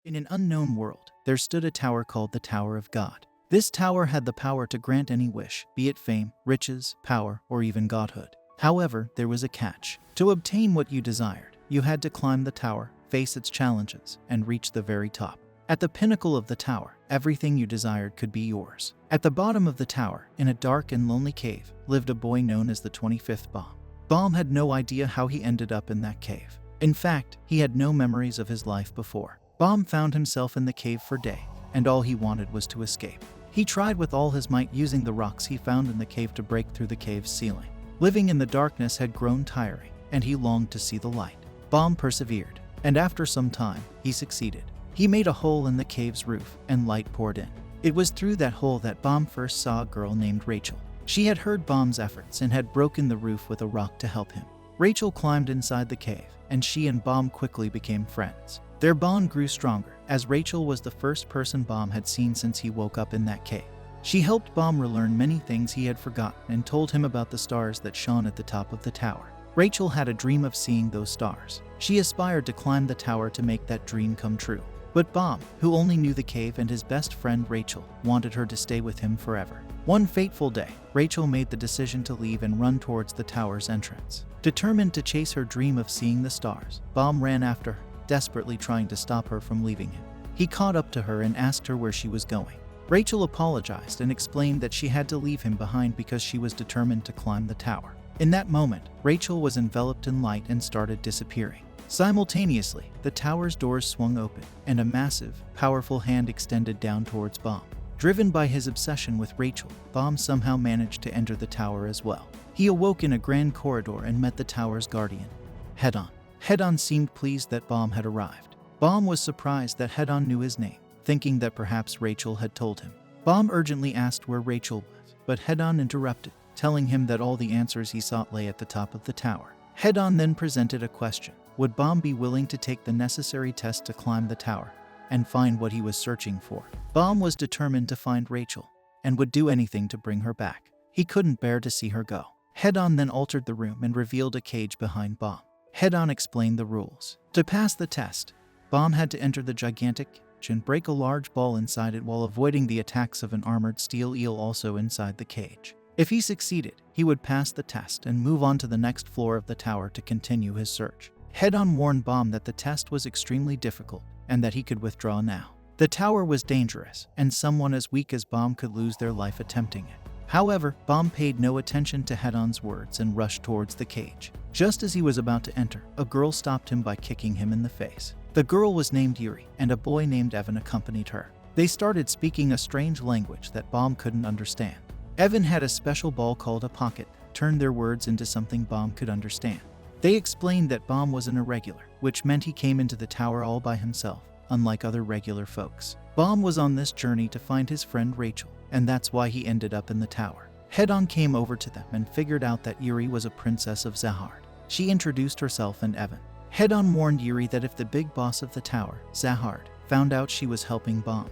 In an unknown world, there stood a tower called the Tower of God. This tower had the power to grant any wish, be it fame, riches, power, or even godhood. However, there was a catch. To obtain what you desired, you had to climb the tower, face its challenges, and reach the very top. At the pinnacle of the tower, everything you desired could be yours. At the bottom of the tower, in a dark and lonely cave, lived a boy known as the 25th Bomb. Bomb had no idea how he ended up in that cave. In fact, he had no memories of his life before. Bomb found himself in the cave for days, and all he wanted was to escape. He tried with all his might using the rocks he found in the cave to break through the cave's ceiling. Living in the darkness had grown tiring, and he longed to see the light. Bomb persevered, and after some time, he succeeded. He made a hole in the cave's roof, and light poured in. It was through that hole that Bomb first saw a girl named Rachel. She had heard Bomb's efforts and had broken the roof with a rock to help him. Rachel climbed inside the cave, and she and Bomb quickly became friends. Their bond grew stronger, as Rachel was the first person Bomb had seen since he woke up in that cave. She helped Bomb relearn many things he had forgotten and told him about the stars that shone at the top of the tower. Rachel had a dream of seeing those stars. She aspired to climb the tower to make that dream come true. But Bomb, who only knew the cave and his best friend Rachel, wanted her to stay with him forever. One fateful day, Rachel made the decision to leave and run towards the tower's entrance. Determined to chase her dream of seeing the stars, Bomb ran after her, desperately trying to stop her from leaving him. He caught up to her and asked her where she was going. Rachel apologized and explained that she had to leave him behind because she was determined to climb the tower. In that moment, Rachel was enveloped in light and started disappearing. Simultaneously, the tower's doors swung open, and a massive, powerful hand extended down towards Bomb. Driven by his obsession with Rachel, Bomb somehow managed to enter the tower as well. He awoke in a grand corridor and met the tower's guardian, Head-On. Head-On seemed pleased that Bomb had arrived. Bomb was surprised that Head-On knew his name, thinking that perhaps Rachel had told him. Bomb urgently asked where Rachel was, but Head-On interrupted, telling him that all the answers he sought lay at the top of the tower. Head-On then presented a question. Would Bomb be willing to take the necessary test to climb the tower and find what he was searching for? Bomb was determined to find Rachel and would do anything to bring her back. He couldn't bear to see her go. Head-On then altered the room and revealed a cage behind Bomb. Head-On explained the rules. To pass the test, Bomb had to enter the gigantic cage and break a large ball inside it while avoiding the attacks of an armored steel eel also inside the cage. If he succeeded, he would pass the test and move on to the next floor of the tower to continue his search. Head-On warned Bomb that the test was extremely difficult and that he could withdraw now. The tower was dangerous, and someone as weak as Bomb could lose their life attempting it. However, Bomb paid no attention to Head-On's words and rushed towards the cage. Just as he was about to enter, a girl stopped him by kicking him in the face. The girl was named Yuri, and a boy named Evan accompanied her. They started speaking a strange language that Bomb couldn't understand. Evan had a special ball called a pocket, turned their words into something Bomb could understand. They explained that Bomb was an irregular, which meant he came into the tower all by himself, unlike other regular folks. Bomb was on this journey to find his friend Rachel, and that's why he ended up in the tower. Head-On came over to them and figured out that Yuri was a princess of Zahard. She introduced herself and Evan. Head-On warned Yuri that if the big boss of the tower, Zahard, found out she was helping Bomb,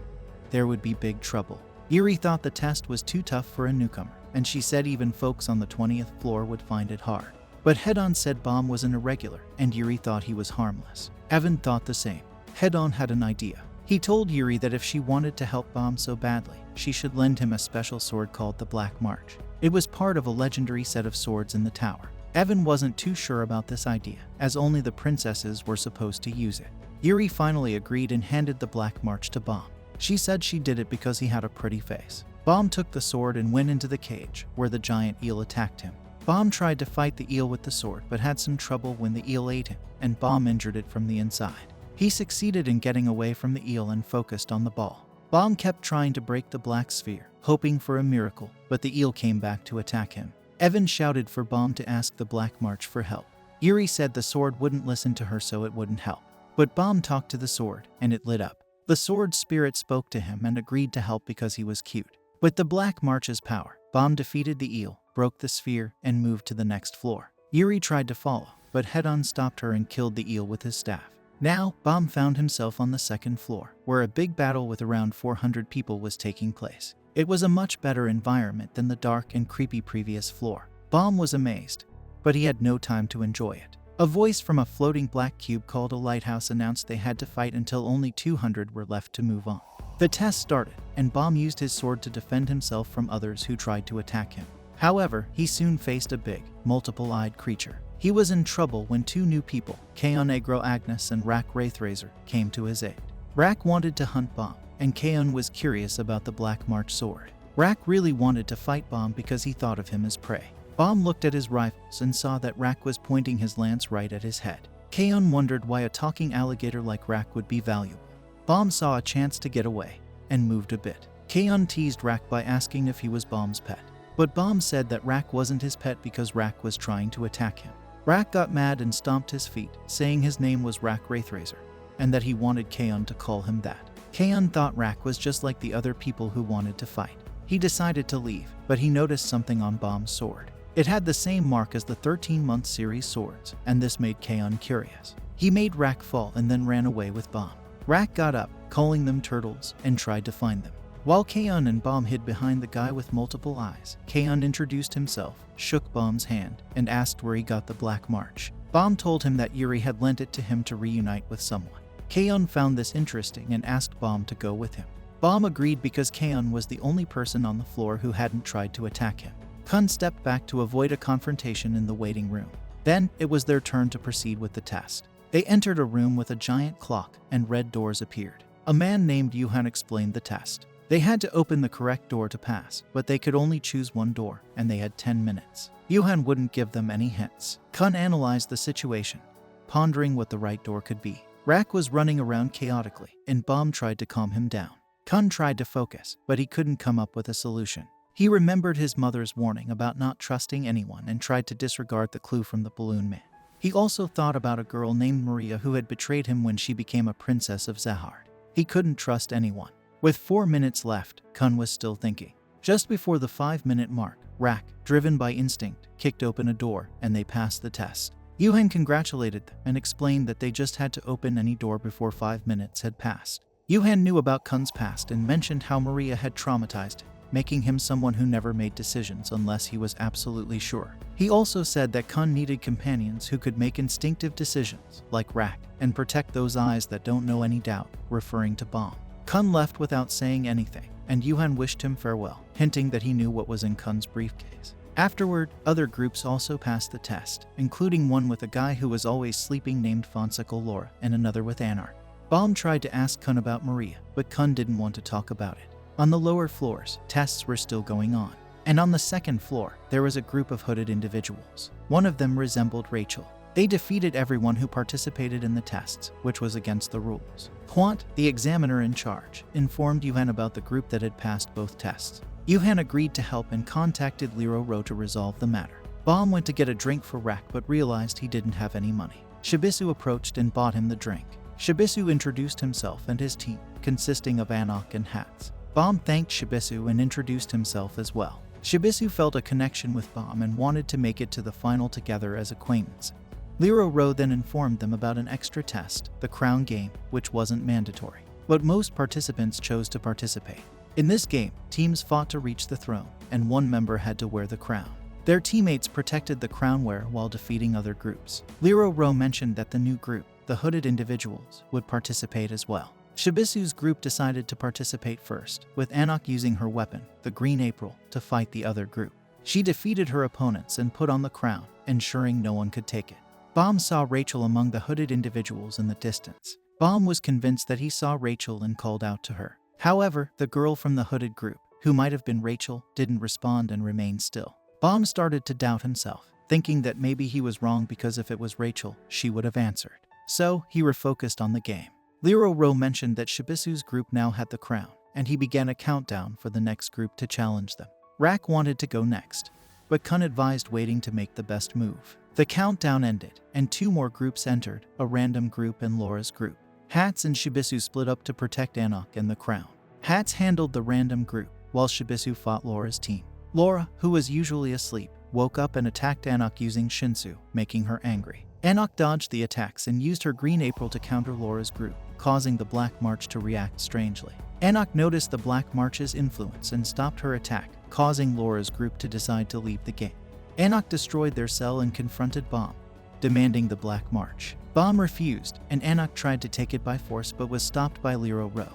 there would be big trouble. Yuri thought the test was too tough for a newcomer, and she said even folks on the 20th floor would find it hard. But Head-On said Bomb was an irregular, and Yuri thought he was harmless. Evan thought the same. Head-On had an idea. He told Yuri that if she wanted to help Bomb so badly, she should lend him a special sword called the Black March. It was part of a legendary set of swords in the tower. Evan wasn't too sure about this idea, as only the princesses were supposed to use it. Yuri finally agreed and handed the Black March to Bomb. She said she did it because he had a pretty face. Bomb took the sword and went into the cage, where the giant eel attacked him. Bomb tried to fight the eel with the sword, but had some trouble when the eel ate him, and Bomb injured it from the inside. He succeeded in getting away from the eel and focused on the ball. Bomb kept trying to break the black sphere, hoping for a miracle, but the eel came back to attack him. Evan shouted for Bomb to ask the Black March for help. Yuri said the sword wouldn't listen to her, so it wouldn't help. But Bomb talked to the sword, and it lit up. The sword's spirit spoke to him and agreed to help because he was cute. With the Black March's power, Bomb defeated the eel, broke the sphere, and moved to the next floor. Yuri tried to follow, but Head-On stopped her and killed the eel with his staff. Now, Bomb found himself on the second floor, where a big battle with around 400 people was taking place. It was a much better environment than the dark and creepy previous floor. Bomb was amazed, but he had no time to enjoy it. A voice from a floating black cube called a lighthouse announced they had to fight until only 200 were left to move on. The test started, and Bomb used his sword to defend himself from others who tried to attack him. However, he soon faced a big, multiple-eyed creature. He was in trouble when two new people, Kaon Agro Agnes and Rak Wraithrazor, came to his aid. Rak wanted to hunt Bomb, and Kaon was curious about the Black March sword. Rak really wanted to fight Bomb because he thought of him as prey. Bomb looked at his rifles and saw that Rak was pointing his lance right at his head. Kaon wondered why a talking alligator like Rak would be valuable. Bomb saw a chance to get away, and moved a bit. Kaon teased Rak by asking if he was Bomb's pet. But Bomb said that Rak wasn't his pet because Rak was trying to attack him. Rak got mad and stomped his feet, saying his name was Rak Wraithrazor, and that he wanted Kaon to call him that. Kaon thought Rak was just like the other people who wanted to fight. He decided to leave, but he noticed something on Bomb's sword. It had the same mark as the 13-month series swords, and this made Kaon curious. He made Rak fall and then ran away with Bomb. Rak got up, calling them turtles, and tried to find them. While Kaon and Bomb hid behind the guy with multiple eyes, Kaon introduced himself, shook Bomb's hand, and asked where he got the Black March. Bomb told him that Yuri had lent it to him to reunite with someone. Kaon found this interesting and asked Bomb to go with him. Bomb agreed because Kaon was the only person on the floor who hadn't tried to attack him. Kun stepped back to avoid a confrontation in the waiting room. Then, it was their turn to proceed with the test. They entered a room with a giant clock, and red doors appeared. A man named Yuhan explained the test. They had to open the correct door to pass, but they could only choose one door, and they had 10 minutes. Yuhan wouldn't give them any hints. Kun analyzed the situation, pondering what the right door could be. Rak was running around chaotically, and Bomb tried to calm him down. Kun tried to focus, but he couldn't come up with a solution. He remembered his mother's warning about not trusting anyone and tried to disregard the clue from the balloon man. He also thought about a girl named Maria who had betrayed him when she became a princess of Zahard. He couldn't trust anyone. With 4 minutes left, Kun was still thinking. Just before the 5-minute mark, Rak, driven by instinct, kicked open a door, and they passed the test. Yuhan congratulated them and explained that they just had to open any door before 5 minutes had passed. Yuhan knew about Kun's past and mentioned how Maria had traumatized him, making him someone who never made decisions unless he was absolutely sure. He also said that Kun needed companions who could make instinctive decisions, like Rak, and protect those eyes that don't know any doubt, referring to Bomb. Kun left without saying anything, and Yuhan wished him farewell, hinting that he knew what was in Kun's briefcase. Afterward, other groups also passed the test, including one with a guy who was always sleeping named Fonsicle Laura and another with Anar. Bomb tried to ask Kun about Maria, but Kun didn't want to talk about it. On the lower floors, tests were still going on. And on the second floor, there was a group of hooded individuals. One of them resembled Rachel. They defeated everyone who participated in the tests, which was against the rules. Hwant, the examiner in charge, informed Yuhan about the group that had passed both tests. Yuhan agreed to help and contacted Liro Ro to resolve the matter. Bomb went to get a drink for Rak but realized he didn't have any money. Shibisu approached and bought him the drink. Shibisu introduced himself and his team, consisting of Anok and Hats. Bomb thanked Shibisu and introduced himself as well. Shibisu felt a connection with Bomb and wanted to make it to the final together as acquaintances. Liro Ro then informed them about an extra test, the crown game, which wasn't mandatory. But most participants chose to participate. In this game, teams fought to reach the throne, and one member had to wear the crown. Their teammates protected the crown wearer while defeating other groups. Liro Ro mentioned that the new group, the hooded individuals, would participate as well. Shibisu's group decided to participate first, with Anok using her weapon, the Green April, to fight the other group. She defeated her opponents and put on the crown, ensuring no one could take it. Bomb saw Rachel among the hooded individuals in the distance. Bomb was convinced that he saw Rachel and called out to her. However, the girl from the hooded group, who might have been Rachel, didn't respond and remained still. Bomb started to doubt himself, thinking that maybe he was wrong because if it was Rachel, she would have answered. So, he refocused on the game. Liro Ro mentioned that Shibisu's group now had the crown, and he began a countdown for the next group to challenge them. Rak wanted to go next, but Kun advised waiting to make the best move. The countdown ended, and 2 more groups entered, a random group and Laura's group. Hats and Shibisu split up to protect Anok and the crown. Hats handled the random group, while Shibisu fought Laura's team. Laura, who was usually asleep, woke up and attacked Anok using Shinsu, making her angry. Anok dodged the attacks and used her Green April to counter Laura's group, causing the Black March to react strangely. Anok noticed the Black March's influence and stopped her attack, causing Laura's group to decide to leave the game. Anok destroyed their cell and confronted Bomb, demanding the Black March. Bomb refused, and Anak tried to take it by force but was stopped by Lero Ro,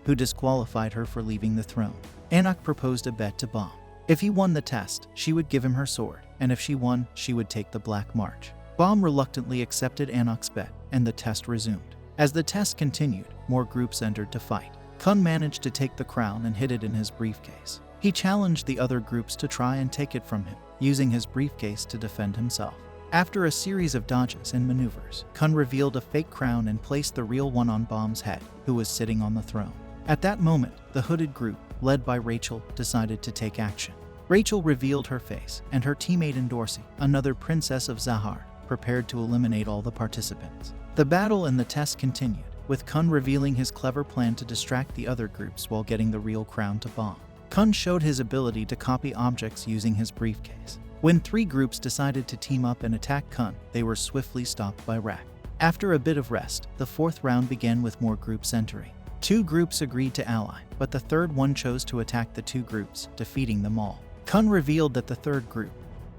who disqualified her for leaving the throne. Anak proposed a bet to Bomb. If he won the test, she would give him her sword, and if she won, she would take the Black March. Bomb reluctantly accepted Anak's bet, and the test resumed. As the test continued, more groups entered to fight. Kun managed to take the crown and hid it in his briefcase. He challenged the other groups to try and take it from him, using his briefcase to defend himself. After a series of dodges and maneuvers, Kun revealed a fake crown and placed the real one on Bomb's head, who was sitting on the throne. At that moment, the hooded group, led by Rachel, decided to take action. Rachel revealed her face, and her teammate Endorsi, another princess of Zahar, prepared to eliminate all the participants. The battle and the test continued, with Kun revealing his clever plan to distract the other groups while getting the real crown to Bomb. Kun showed his ability to copy objects using his briefcase. When 3 groups decided to team up and attack Kun, they were swiftly stopped by Rak. After a bit of rest, the 4th round began with more groups entering. 2 groups agreed to ally, but the 3rd one chose to attack the 2 groups, defeating them all. Kun revealed that the 3rd group,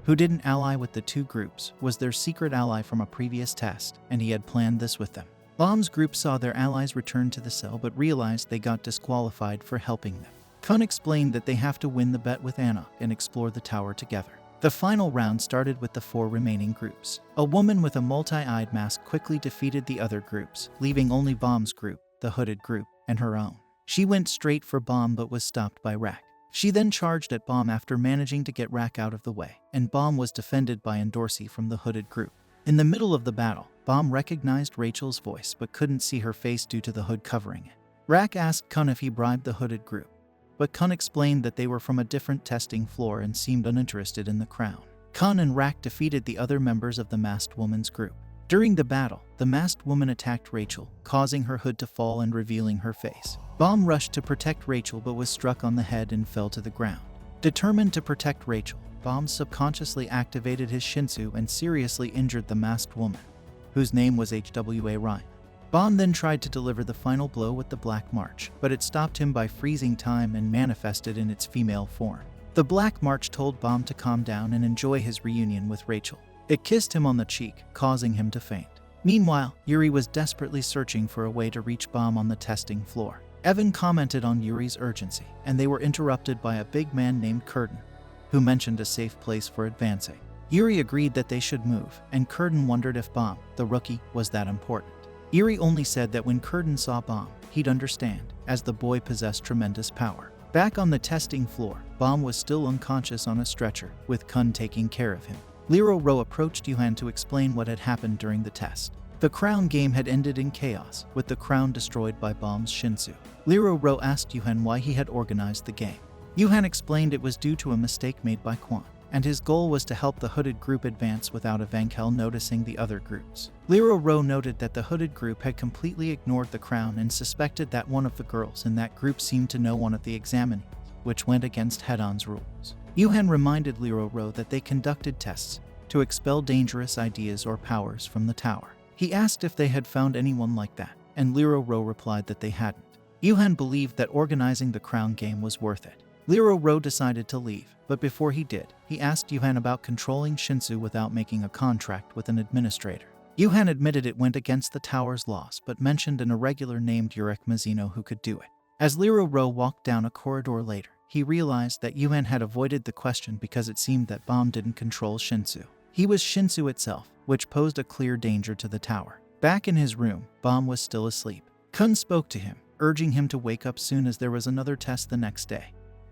who didn't ally with the 2 groups, was their secret ally from a previous test, and he had planned this with them. Bomb's group saw their allies return to the cell but realized they got disqualified for helping them. Kun explained that they have to win the bet with Anak and explore the tower together. The final round started with the 4 remaining groups. A woman with a multi-eyed mask quickly defeated the other groups, leaving only Bomb's group, the hooded group, and her own. She went straight for Bomb but was stopped by Rak. She then charged at Bomb after managing to get Rak out of the way, and Bomb was defended by Endorsi from the hooded group. In the middle of the battle, Bomb recognized Rachel's voice but couldn't see her face due to the hood covering it. Rak asked Kun if he bribed the hooded group, but Kun explained that they were from a different testing floor and seemed uninterested in the crown. Kun and Rak defeated the other members of the masked woman's group. During the battle, the masked woman attacked Rachel, causing her hood to fall and revealing her face. Bomb rushed to protect Rachel but was struck on the head and fell to the ground. Determined to protect Rachel, Bomb subconsciously activated his Shinsu and seriously injured the masked woman, whose name was HWA Ryan. Bomb then tried to deliver the final blow with the Black March, but it stopped him by freezing time and manifested in its female form. The Black March told Bomb to calm down and enjoy his reunion with Rachel. It kissed him on the cheek, causing him to faint. Meanwhile, Yuri was desperately searching for a way to reach Bomb on the testing floor. Evan commented on Yuri's urgency, and they were interrupted by a big man named Curtin, who mentioned a safe place for advancing. Yuri agreed that they should move, and Curtin wondered if Bomb, the rookie, was that important. Yuri only said that when Curtin saw Bomb, he'd understand, as the boy possessed tremendous power. Back on the testing floor, Bomb was still unconscious on a stretcher, with Kun taking care of him. Lero Ro approached Yuhan to explain what had happened during the test. The crown game had ended in chaos, with the crown destroyed by Bomb's Shinsu. Lero Ro asked Yuhan why he had organized the game. Yuhan explained it was due to a mistake made by Quan, and his goal was to help the hooded group advance without Evankel noticing the other groups. Lero Ro noted that the hooded group had completely ignored the crown and suspected that one of the girls in that group seemed to know one of the examinees, which went against Hedon's rules. Yuhan reminded Lero Ro that they conducted tests to expel dangerous ideas or powers from the tower. He asked if they had found anyone like that, and Lero Ro replied that they hadn't. Yuhan believed that organizing the crown game was worth it. Lero Ro decided to leave, but before he did, he asked Yuhan about controlling Shinsu without making a contract with an administrator. Yuhan admitted it went against the tower's laws, but mentioned an irregular named Yurek Mazino who could do it. As Lero Ro walked down a corridor later, he realized that Yuhan had avoided the question because it seemed that Bomb didn't control Shinsu. He was Shinsu itself, which posed a clear danger to the tower. Back in his room, Bomb was still asleep. Kun spoke to him, urging him to wake up soon as there was another test the next day,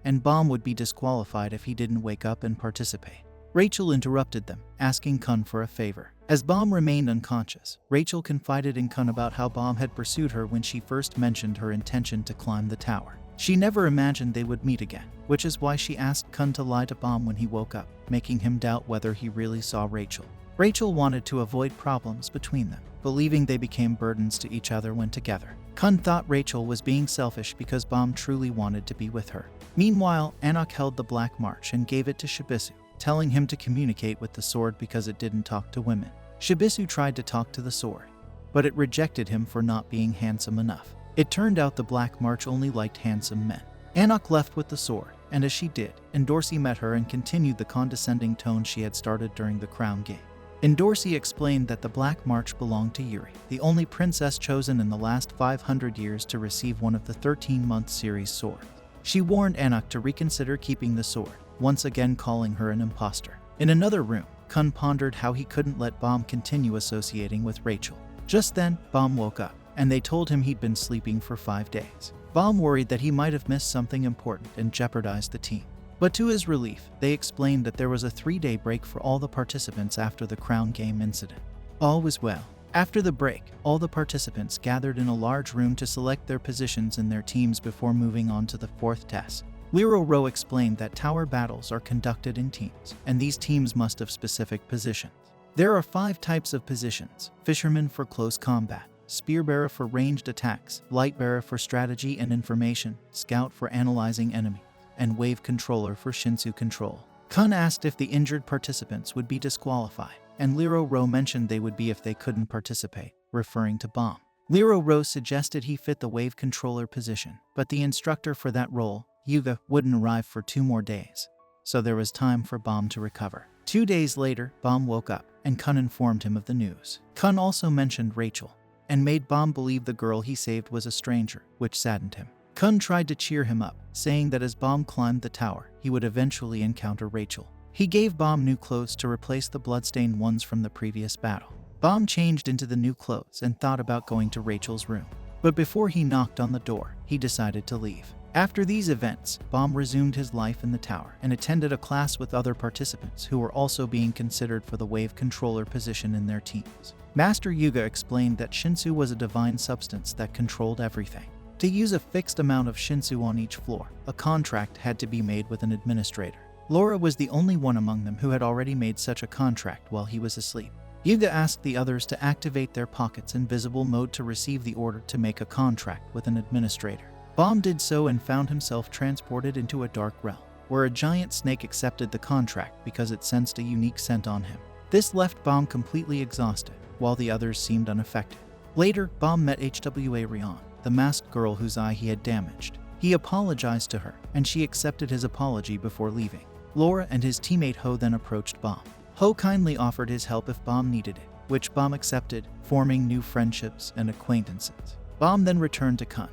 and Bomb would be disqualified if he didn't wake up and participate. Rachel interrupted them, asking Kun for a favor. As Bomb remained unconscious, Rachel confided in Kun about how Bomb had pursued her when she first mentioned her intention to climb the tower. She never imagined they would meet again, which is why she asked Kun to lie to Bomb when he woke up, making him doubt whether he really saw Rachel. Rachel wanted to avoid problems between them, believing they became burdens to each other when together. Kun thought Rachel was being selfish because Bomb truly wanted to be with her. Meanwhile, Anak held the Black March and gave it to Shibisu, telling him to communicate with the sword because it didn't talk to women. Shibisu tried to talk to the sword, but it rejected him for not being handsome enough. It turned out the Black March only liked handsome men. Anak left with the sword, and as she did, Endorsi met her and continued the condescending tone she had started during the crown game. Endorsi explained that the Black March belonged to Yuri, the only princess chosen in the last 500 years to receive one of the 13-month series swords. She warned Anik to reconsider keeping the sword, once again calling her an imposter. In another room, Kun pondered how he couldn't let Baum continue associating with Rachel. Just then, Baum woke up, and they told him he'd been sleeping for 5 days. Baum worried that he might have missed something important and jeopardized the team. But to his relief, they explained that there was a 3-day break for all the participants after the Crown Game incident. All was well. After the break, all the participants gathered in a large room to select their positions in their teams before moving on to the 4th test. Lero Ro explained that tower battles are conducted in teams, and these teams must have specific positions. There are 5 types of positions: fisherman for close combat, spearbearer for ranged attacks, lightbearer for strategy and information, scout for analyzing enemies, and wave controller for Shinsu control. Kun asked if the injured participants would be disqualified, and Lero Ro mentioned they would be if they couldn't participate, referring to Baum. Lero Ro suggested he fit the wave controller position, but the instructor for that role, Yuga, wouldn't arrive for 2 more days, so there was time for Baum to recover. 2 days later, Baum woke up, and Kun informed him of the news. Kun also mentioned Rachel, and made Baum believe the girl he saved was a stranger, which saddened him. Kun tried to cheer him up, saying that as Baum climbed the tower, he would eventually encounter Rachel. He gave Baum new clothes to replace the bloodstained ones from the previous battle. Baum changed into the new clothes and thought about going to Rachel's room. But before he knocked on the door, he decided to leave. After these events, Baum resumed his life in the tower and attended a class with other participants who were also being considered for the wave controller position in their teams. Master Yuga explained that Shinsu was a divine substance that controlled everything. To use a fixed amount of Shinsu on each floor, a contract had to be made with an administrator. Laura was the only one among them who had already made such a contract while he was asleep. Yuga asked the others to activate their pockets in visible mode to receive the order to make a contract with an administrator. Baum did so and found himself transported into a dark realm, where a giant snake accepted the contract because it sensed a unique scent on him. This left Baum completely exhausted, while the others seemed unaffected. Later, Baum met Hwa Rion, the masked girl whose eye he had damaged. He apologized to her, and she accepted his apology before leaving. Laura and his teammate Ho then approached Baum. Ho kindly offered his help if Baum needed it, which Baum accepted, forming new friendships and acquaintances. Baum then returned to Kun,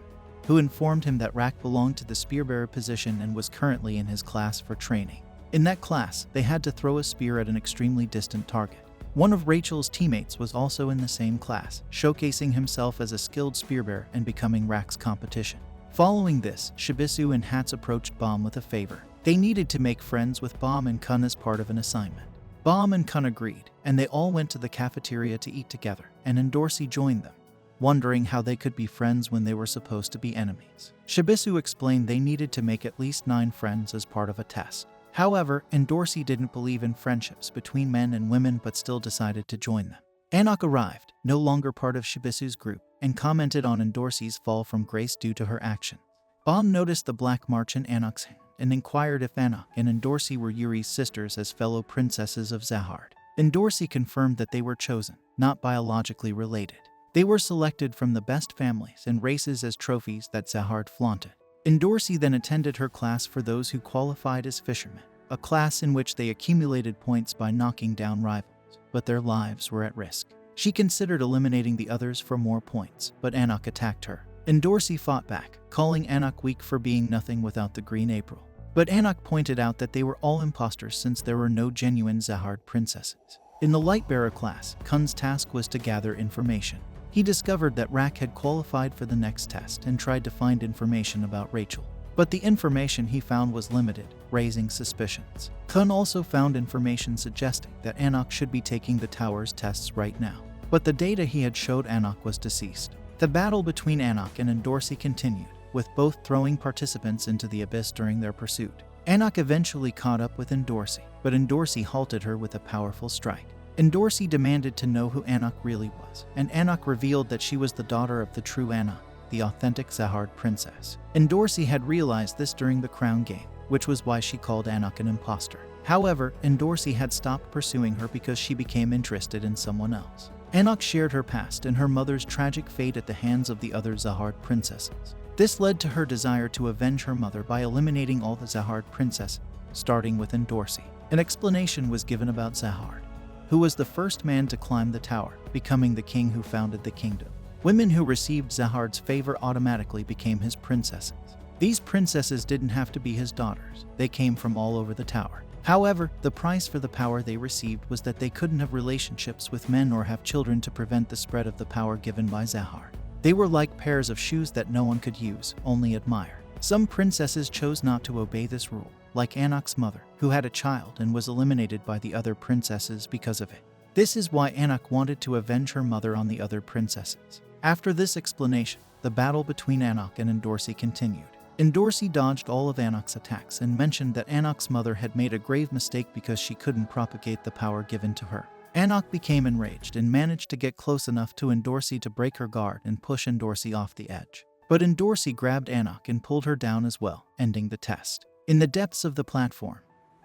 who informed him that Rak belonged to the spearbearer position and was currently in his class for training. In that class, they had to throw a spear at an extremely distant target. One of Rachel's teammates was also in the same class, showcasing himself as a skilled spearbearer and becoming Rak's competition. Following this, Shibisu and Hats approached Baum with a favor. They needed to make friends with Baum and Kun as part of an assignment. Baum and Kun agreed, and they all went to the cafeteria to eat together, and Endorsi joined them, wondering how they could be friends when they were supposed to be enemies. Shibisu explained they needed to make at least 9 friends as part of a test. However, Endorsi didn't believe in friendships between men and women but still decided to join them. Anik arrived, no longer part of Shibisu's group, and commented on Endorsi's fall from grace due to her actions. Baum noticed the black march in Anik's hand and inquired if Anik and Endorsi were Yuri's sisters as fellow princesses of Zahard. Endorsi confirmed that they were chosen, not biologically related. They were selected from the best families and races as trophies that Zahard flaunted. Endorsi then attended her class for those who qualified as fishermen, a class in which they accumulated points by knocking down rivals, but their lives were at risk. She considered eliminating the others for more points, but Anik attacked her. Endorsi fought back, calling Anik weak for being nothing without the green April. But Anik pointed out that they were all imposters since there were no genuine Zahard princesses. In the Lightbearer class, Kun's task was to gather information. He discovered that Rak had qualified for the next test and tried to find information about Rachel. But the information he found was limited, raising suspicions. Kun also found information suggesting that Anik should be taking the tower's tests right now. But the data he had showed Anik was deceased. The battle between Anik and Endorsi continued, with both throwing participants into the abyss during their pursuit. Anik eventually caught up with Endorsi, but Endorsi halted her with a powerful strike. Endorsi demanded to know who Anik really was, and Anik revealed that she was the daughter of the true Anik, the authentic Zahard princess. Endorsi had realized this during the crown game, which was why she called Anik an imposter. However, Endorsi had stopped pursuing her because she became interested in someone else. Anik shared her past and her mother's tragic fate at the hands of the other Zahard princesses. This led to her desire to avenge her mother by eliminating all the Zahard princesses, starting with Endorsi. An explanation was given about Zahard. who was the first man to climb the tower, becoming the king who founded the kingdom. Women who received Zahard's favor automatically became his princesses. These princesses didn't have to be his daughters. They came from all over the tower. However, the price for the power they received was that they couldn't have relationships with men or have children to prevent the spread of the power given by Zahard. They were like pairs of shoes that no one could use, only admire. Some princesses chose not to obey this rule, like Anak's mother, who had a child and was eliminated by the other princesses because of it. This is why Anak wanted to avenge her mother on the other princesses. After this explanation, the battle between Anak and Endorsi continued. Endorsi dodged all of Anak's attacks and mentioned that Anak's mother had made a grave mistake because she couldn't propagate the power given to her. Anak became enraged and managed to get close enough to Endorsi to break her guard and push Endorsi off the edge. But Endorsi grabbed Anak and pulled her down as well, ending the test. In the depths of the platform,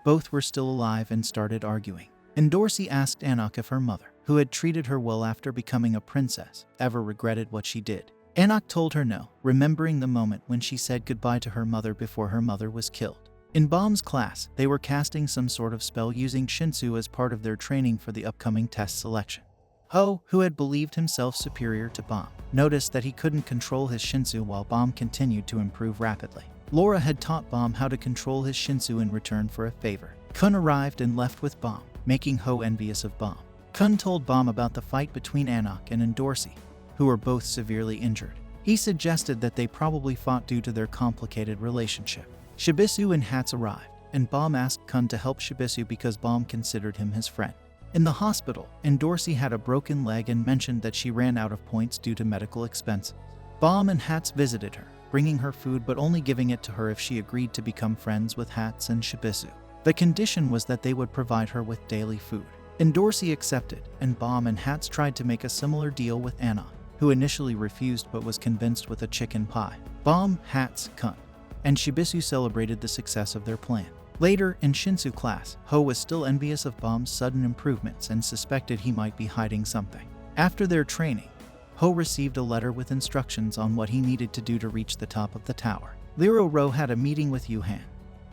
both were still alive and started arguing. Endorsi asked Anak if her mother, who had treated her well after becoming a princess, ever regretted what she did. Anak told her no, remembering the moment when she said goodbye to her mother before her mother was killed. In Baum's class, they were casting some sort of spell using Shinsu as part of their training for the upcoming test selection. Ho, who had believed himself superior to Baum, noticed that he couldn't control his Shinsu while Baum continued to improve rapidly. Laura had taught Baum how to control his Shinsu in return for a favor. Kun arrived and left with Baum, making Ho envious of Baum. Kun told Baum about the fight between Anak and Endorsi, who were both severely injured. He suggested that they probably fought due to their complicated relationship. Shibisu and Hats arrived, and Baum asked Kun to help Shibisu because Baum considered him his friend. In the hospital, Endorsi had a broken leg and mentioned that she ran out of points due to medical expenses. Baum and Hats visited her, bringing her food but only giving it to her if she agreed to become friends with Hats and Shibisu. The condition was that they would provide her with daily food. Endorsi accepted, and Baum and Hats tried to make a similar deal with Anna, who initially refused but was convinced with a chicken pie. Baum, Hats, Kun, and Shibisu celebrated the success of their plan. Later, in Shinsu class, Ho was still envious of Baum's sudden improvements and suspected he might be hiding something. After their training, Ho received a letter with instructions on what he needed to do to reach the top of the tower. Liro Ro had a meeting with Yuhan,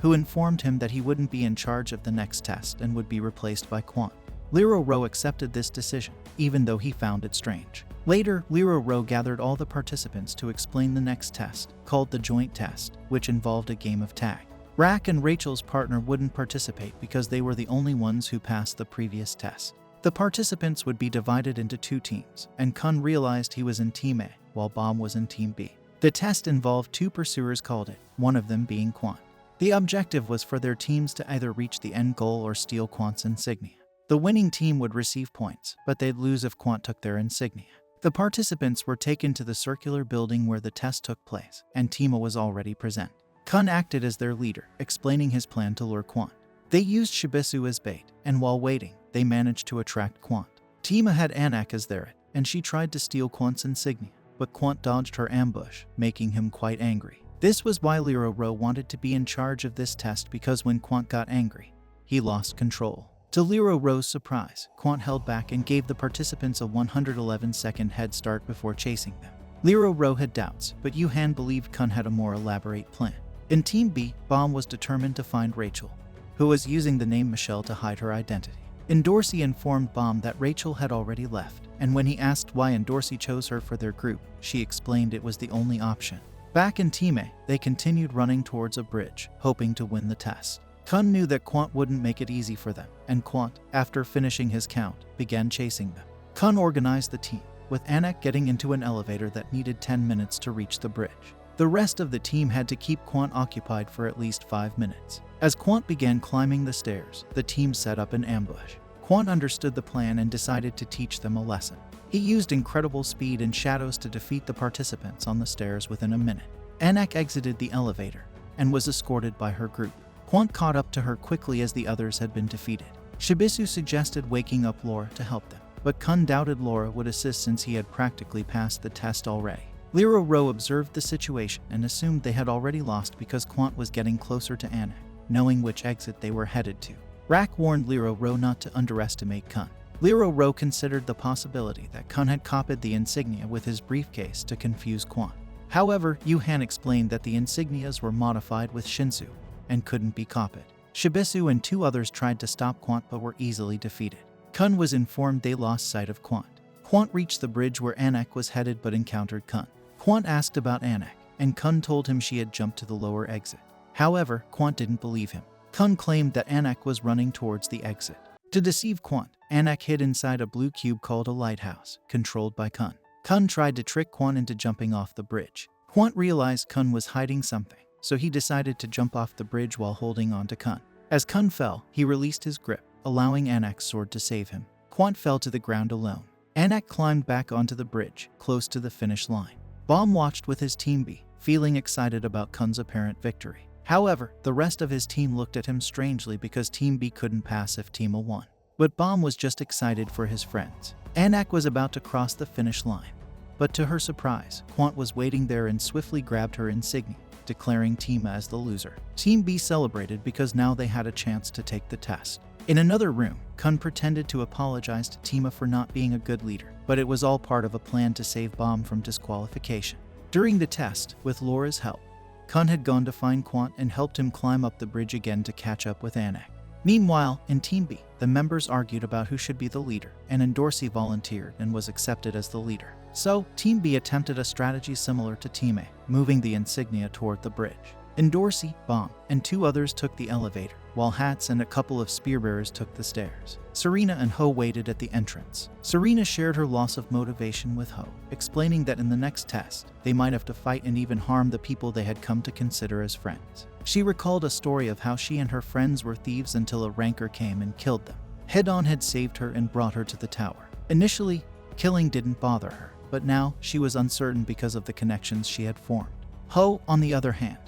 who informed him that he wouldn't be in charge of the next test and would be replaced by Quan. Liro Ro accepted this decision, even though he found it strange. Later, Liro Ro gathered all the participants to explain the next test, called the joint test, which involved a game of tag. Rack and Rachel's partner wouldn't participate because they were the only ones who passed the previous test. The participants would be divided into two teams, and Kun realized he was in Team A, while Baum was in Team B. The test involved two pursuers called it, one of them being Quan. The objective was for their teams to either reach the end goal or steal Quant's insignia. The winning team would receive points, but they'd lose if Quant took their insignia. The participants were taken to the circular building where the test took place, and Tima was already present. Kun acted as their leader, explaining his plan to lure Quant. They used Shibisu as bait, and while waiting, they managed to attract Quant. Tima had Anak as their it, and she tried to steal Quant's insignia, but Quant dodged her ambush, making him quite angry. This was why Liro Ro wanted to be in charge of this test because when Quant got angry, he lost control. To Liro Ro's surprise, Quant held back and gave the participants a 111-second head start before chasing them. Liro Ro had doubts, but Yuhan believed Kun had a more elaborate plan. In Team B, Baum was determined to find Rachel, who was using the name Michelle to hide her identity. Endorsi informed Baum that Rachel had already left, and when he asked why Endorsi chose her for their group, she explained it was the only option. Back in Team A, they continued running towards a bridge, hoping to win the test. Kun knew that Quant wouldn't make it easy for them, and Quant, after finishing his count, began chasing them. Kun organized the team, with Anak getting into an elevator that needed 10 minutes to reach the bridge. The rest of the team had to keep Quant occupied for at least 5 minutes. As Quant began climbing the stairs, the team set up an ambush. Quant understood the plan and decided to teach them a lesson. He used incredible speed and shadows to defeat the participants on the stairs within a minute. Anak exited the elevator and was escorted by her group. Quant caught up to her quickly as the others had been defeated. Shibisu suggested waking up Laura to help them, but Kun doubted Laura would assist since he had practically passed the test already. Liro Ro observed the situation and assumed they had already lost because Quant was getting closer to Anak, knowing which exit they were headed to. Rack warned Liro Ro not to underestimate Kun. Liro Ro considered the possibility that Kun had copied the insignia with his briefcase to confuse Quant. However, Yuhan explained that the insignias were modified with Shinsu and couldn't be copied. Shibisu and two others tried to stop Quant but were easily defeated. Kun was informed they lost sight of Quant. Quant reached the bridge where Anak was headed but encountered Kun. Quant asked about Anak, and Kun told him she had jumped to the lower exit. However, Quant didn't believe him. Kun claimed that Anak was running towards the exit. To deceive Quant, Anak hid inside a blue cube called a lighthouse, controlled by Kun. Kun tried to trick Quant into jumping off the bridge. Quant realized Kun was hiding something, so he decided to jump off the bridge while holding on to Kun. As Kun fell, he released his grip, allowing Anak's sword to save him. Quant fell to the ground alone. Anak climbed back onto the bridge, close to the finish line. Bomb watched with his team B, feeling excited about Kun's apparent victory. However, the rest of his team looked at him strangely because Team B couldn't pass if Team A won. But Bomb was just excited for his friends. Anak was about to cross the finish line. But to her surprise, Quant was waiting there and swiftly grabbed her insignia, declaring Team A as the loser. Team B celebrated because now they had a chance to take the test. In another room, Kun pretended to apologize to Team A for not being a good leader, but it was all part of a plan to save Bomb from disqualification. During the test, with Laura's help, Kun had gone to find Quant and helped him climb up the bridge again to catch up with Anak. Meanwhile, in Team B, the members argued about who should be the leader, and Endorsi volunteered and was accepted as the leader. So, Team B attempted a strategy similar to Team A, moving the insignia toward the bridge. Endorsi, Bomb, and 2 others took the elevator, while Hats and a couple of spearbearers took the stairs. Serena and Ho waited at the entrance. Serena shared her loss of motivation with Ho, explaining that in the next test, they might have to fight and even harm the people they had come to consider as friends. She recalled a story of how she and her friends were thieves until a ranker came and killed them. Head-On had saved her and brought her to the tower. Initially, killing didn't bother her, but now she was uncertain because of the connections she had formed. Ho, on the other hand,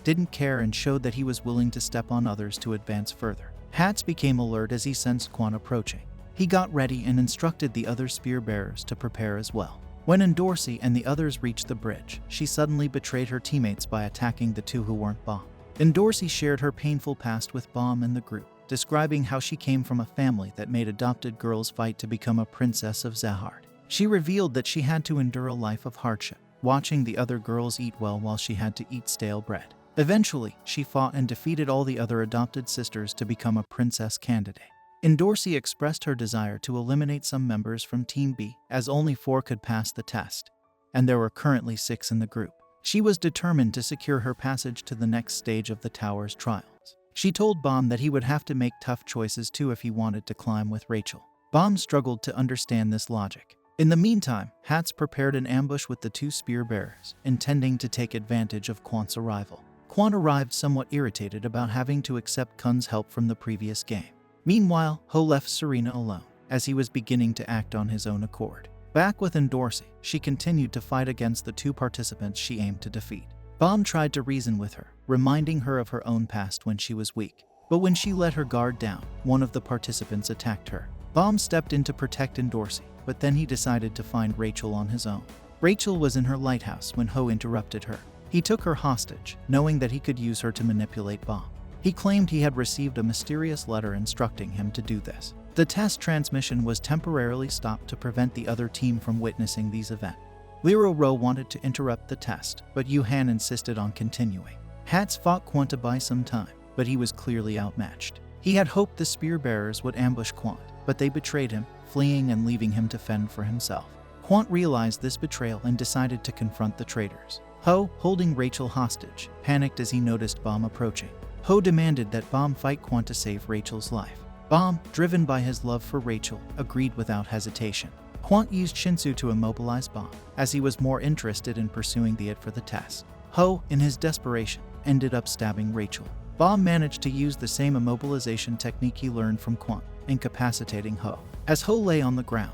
didn't care and showed that he was willing to step on others to advance further. Hats became alert as he sensed Quant approaching. He got ready and instructed the other spear bearers to prepare as well. When Endorsi and the others reached the bridge, she suddenly betrayed her teammates by attacking the 2 who weren't Bomb. Endorsi shared her painful past with Bomb and the group, describing how she came from a family that made adopted girls fight to become a princess of Zahard. She revealed that she had to endure a life of hardship, watching the other girls eat well while she had to eat stale bread. Eventually, she fought and defeated all the other adopted sisters to become a princess candidate. Endorsi expressed her desire to eliminate some members from Team B, as only 4 could pass the test, and there were currently 6 in the group. She was determined to secure her passage to the next stage of the tower's trials. She told Bomb that he would have to make tough choices too if he wanted to climb with Rachel. Bomb struggled to understand this logic. In the meantime, Hats prepared an ambush with the 2 spear bearers, intending to take advantage of Quant's arrival. Quant arrived somewhat irritated about having to accept Kun's help from the previous game. Meanwhile, Ho left Serena alone, as he was beginning to act on his own accord. Back with Endorsi, she continued to fight against the 2 participants she aimed to defeat. Bomb tried to reason with her, reminding her of her own past when she was weak. But when she let her guard down, one of the participants attacked her. Bomb stepped in to protect Endorsi, but then he decided to find Rachel on his own. Rachel was in her lighthouse when Ho interrupted her. He took her hostage, knowing that he could use her to manipulate Bomb. He claimed he had received a mysterious letter instructing him to do this. The test transmission was temporarily stopped to prevent the other team from witnessing these events. Lero Ro wanted to interrupt the test, but Yuhan insisted on continuing. Hats fought Quant to buy some time, but he was clearly outmatched. He had hoped the spear bearers would ambush Quant, but they betrayed him, fleeing and leaving him to fend for himself. Quant realized this betrayal and decided to confront the traitors. Ho, holding Rachel hostage, panicked as he noticed Bomb approaching. Ho demanded that Bomb fight Quant to save Rachel's life. Bomb, driven by his love for Rachel, agreed without hesitation. Quant used Shinsu to immobilize Bomb, as he was more interested in pursuing the it for the test. Ho, in his desperation, ended up stabbing Rachel. Bomb managed to use the same immobilization technique he learned from Quant, incapacitating Ho. As Ho lay on the ground,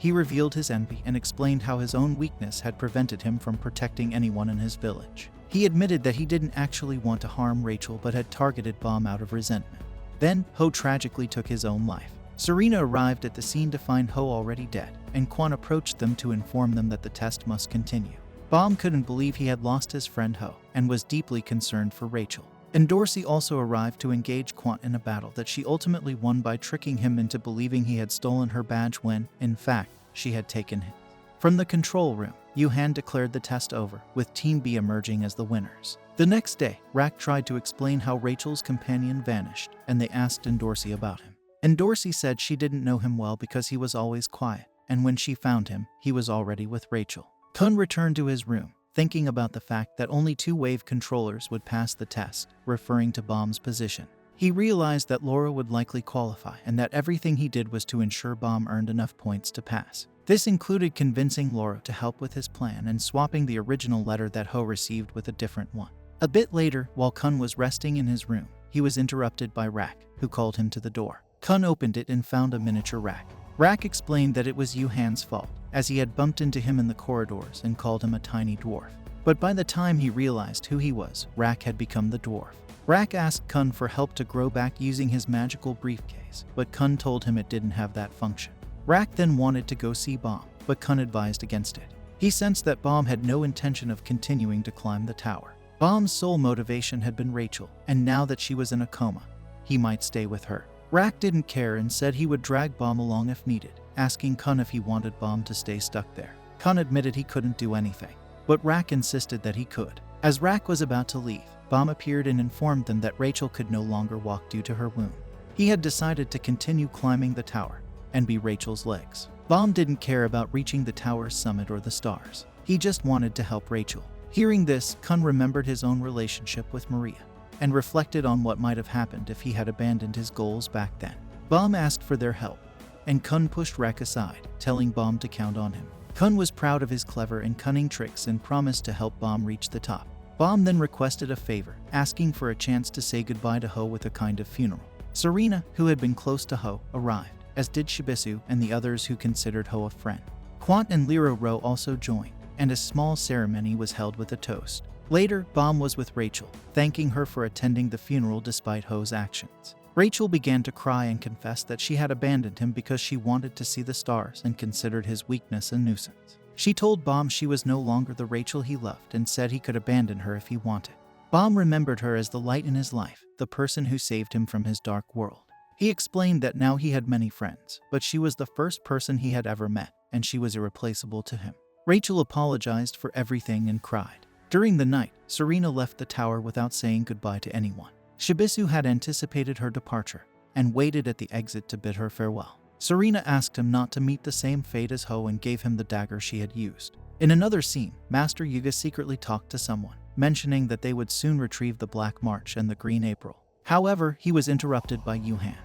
he revealed his envy and explained how his own weakness had prevented him from protecting anyone in his village. He admitted that he didn't actually want to harm Rachel but had targeted Bomb out of resentment. Then, Ho tragically took his own life. Serena arrived at the scene to find Ho already dead, and Quant approached them to inform them that the test must continue. Bomb couldn't believe he had lost his friend Ho, and was deeply concerned for Rachel. Endorsi also arrived to engage Quant in a battle that she ultimately won by tricking him into believing he had stolen her badge when, in fact, she had taken his. From the control room, Yuhan declared the test over, with Team B emerging as the winners. The next day, Rak tried to explain how Rachel's companion vanished, and they asked Endorsi about him. And Dorsey said she didn't know him well because he was always quiet, and when she found him, he was already with Rachel. Kun returned to his room, thinking about the fact that only 2 wave controllers would pass the test, referring to Bomb's position. He realized that Laura would likely qualify and that everything he did was to ensure Bomb earned enough points to pass. This included convincing Laura to help with his plan and swapping the original letter that Ho received with a different one. A bit later, while Kun was resting in his room, he was interrupted by Rak, who called him to the door. Kun opened it and found a miniature Rak. Rak explained that it was Yuhan's fault, as he had bumped into him in the corridors and called him a tiny dwarf. But by the time he realized who he was, Rak had become the dwarf. Rak asked Kun for help to grow back using his magical briefcase, but Kun told him it didn't have that function. Rak then wanted to go see Bomb, but Kun advised against it. He sensed that Bomb had no intention of continuing to climb the tower. Bomb's sole motivation had been Rachel, and now that she was in a coma, he might stay with her. Rak didn't care and said he would drag Bomb along if needed, asking Kun if he wanted Bomb to stay stuck there. Kun admitted he couldn't do anything, but Rak insisted that he could. As Rak was about to leave, Bomb appeared and informed them that Rachel could no longer walk due to her wound. He had decided to continue climbing the tower and be Rachel's legs. Bomb didn't care about reaching the tower's summit or the stars. He just wanted to help Rachel. Hearing this, Kun remembered his own relationship with Maria and reflected on what might have happened if he had abandoned his goals back then. Bomb asked for their help, and Kun pushed Rak aside, telling Bomb to count on him. Kun was proud of his clever and cunning tricks and promised to help Bomb reach the top. Bomb then requested a favor, asking for a chance to say goodbye to Ho with a kind of funeral. Serena, who had been close to Ho, arrived, as did Shibisu and the others who considered Ho a friend. Quant and Liro Ro also joined, and a small ceremony was held with a toast. Later, Bomb was with Rachel, thanking her for attending the funeral despite Ho's actions. Rachel began to cry and confessed that she had abandoned him because she wanted to see the stars and considered his weakness a nuisance. She told Bomb she was no longer the Rachel he loved and said he could abandon her if he wanted. Bomb remembered her as the light in his life, the person who saved him from his dark world. He explained that now he had many friends, but she was the first person he had ever met, and she was irreplaceable to him. Rachel apologized for everything and cried. During the night, Serena left the tower without saying goodbye to anyone. Shibisu had anticipated her departure and waited at the exit to bid her farewell. Serena asked him not to meet the same fate as Ho and gave him the dagger she had used. In another scene, Master Yuga secretly talked to someone, mentioning that they would soon retrieve the Black March and the Green April. However, he was interrupted by Yuhan,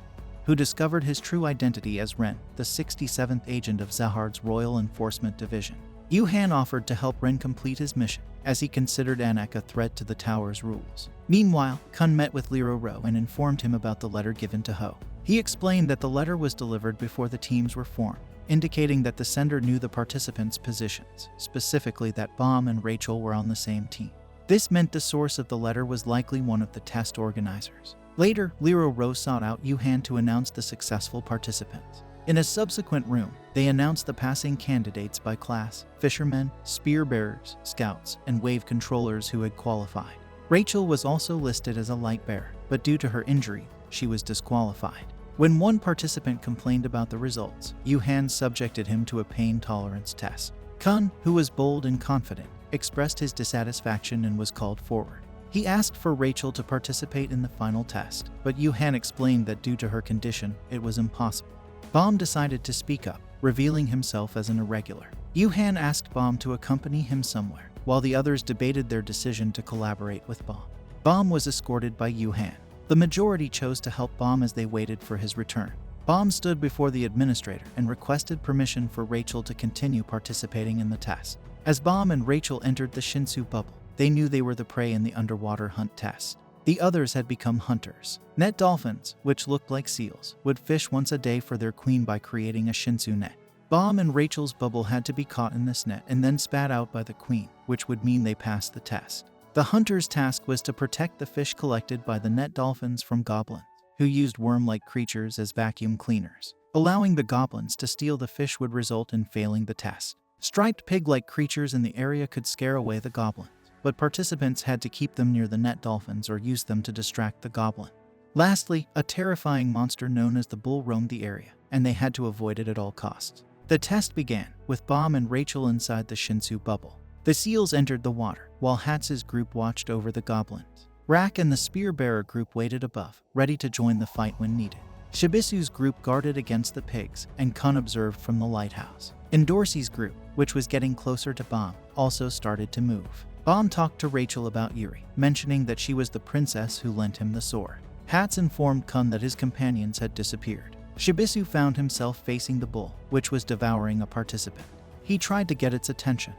who discovered his true identity as Ren, the 67th agent of Zahard's Royal Enforcement Division. Yuhan offered to help Ren complete his mission, as he considered Anak a threat to the tower's rules. Meanwhile, Kun met with Liro Ro and informed him about the letter given to Ho. He explained that the letter was delivered before the teams were formed, indicating that the sender knew the participants' positions, specifically that Bomb and Rachel were on the same team. This meant the source of the letter was likely one of the test organizers. Later, Liro Ro sought out Yuhan to announce the successful participants. In a subsequent room, they announced the passing candidates by class: fishermen, spear bearers, scouts, and wave controllers who had qualified. Rachel was also listed as a light bearer, but due to her injury, she was disqualified. When one participant complained about the results, Yuhan subjected him to a pain tolerance test. Kun, who was bold and confident, expressed his dissatisfaction and was called forward. He asked for Rachel to participate in the final test, but Yuhan explained that due to her condition, it was impossible. Bomb decided to speak up, revealing himself as an irregular. Yuhan asked Bomb to accompany him somewhere, while the others debated their decision to collaborate with Bomb. Bomb was escorted by Yuhan. The majority chose to help Bomb as they waited for his return. Bomb stood before the administrator and requested permission for Rachel to continue participating in the test. As Bomb and Rachel entered the Shinsu bubble, they knew they were the prey in the underwater hunt test. The others had become hunters. Net dolphins, which looked like seals, would fish once a day for their queen by creating a Shinsu net. Bomb and Rachel's bubble had to be caught in this net and then spat out by the queen, which would mean they passed the test. The hunter's task was to protect the fish collected by the net dolphins from goblins, who used worm-like creatures as vacuum cleaners. Allowing the goblins to steal the fish would result in failing the test. Striped pig-like creatures in the area could scare away the goblins, but participants had to keep them near the net dolphins or use them to distract the goblin. Lastly, a terrifying monster known as the bull roamed the area, and they had to avoid it at all costs. The test began, with Bomb and Rachel inside the Shinsu bubble. The seals entered the water, while Hatz's group watched over the goblins. Rak and the spear-bearer group waited above, ready to join the fight when needed. Shibisu's group guarded against the pigs, and Kun observed from the lighthouse. Endorsi's group, which was getting closer to Bomb, also started to move. Bomb talked to Rachel about Yuri, mentioning that she was the princess who lent him the sword. Hats informed Kun that his companions had disappeared. Shibisu found himself facing the bull, which was devouring a participant. He tried to get its attention,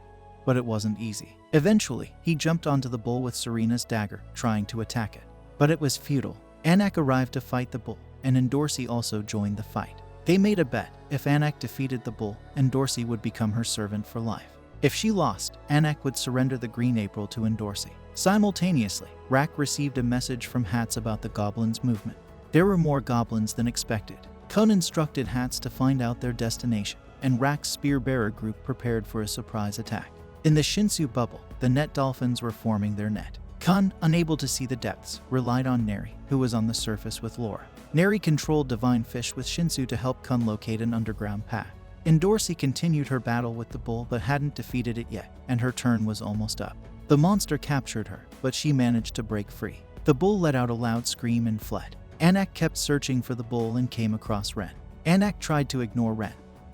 but it wasn't easy. Eventually, he jumped onto the bull with Serena's dagger, trying to attack it. But it was futile. Anak arrived to fight the bull, and Endorsi also joined the fight. They made a bet: if Anak defeated the bull, Endorsi would become her servant for life. If she lost, Anak would surrender the Green April to Endorsi. Simultaneously, Rak received a message from Hats about the goblins' movement. There were more goblins than expected. Kun instructed Hats to find out their destination, and Rak's spear-bearer group prepared for a surprise attack. In the Shinsu bubble, the net dolphins were forming their net. Kun, unable to see the depths, relied on Neri, who was on the surface with Laura. Neri controlled divine fish with Shinsu to help Kun locate an underground path. Endorsi continued her battle with the bull but hadn't defeated it yet, and her turn was almost up. The monster captured her, but she managed to break free. The bull let out a loud scream and fled. Anak kept searching for the bull and came across Ren. Anak tried to ignore Ren,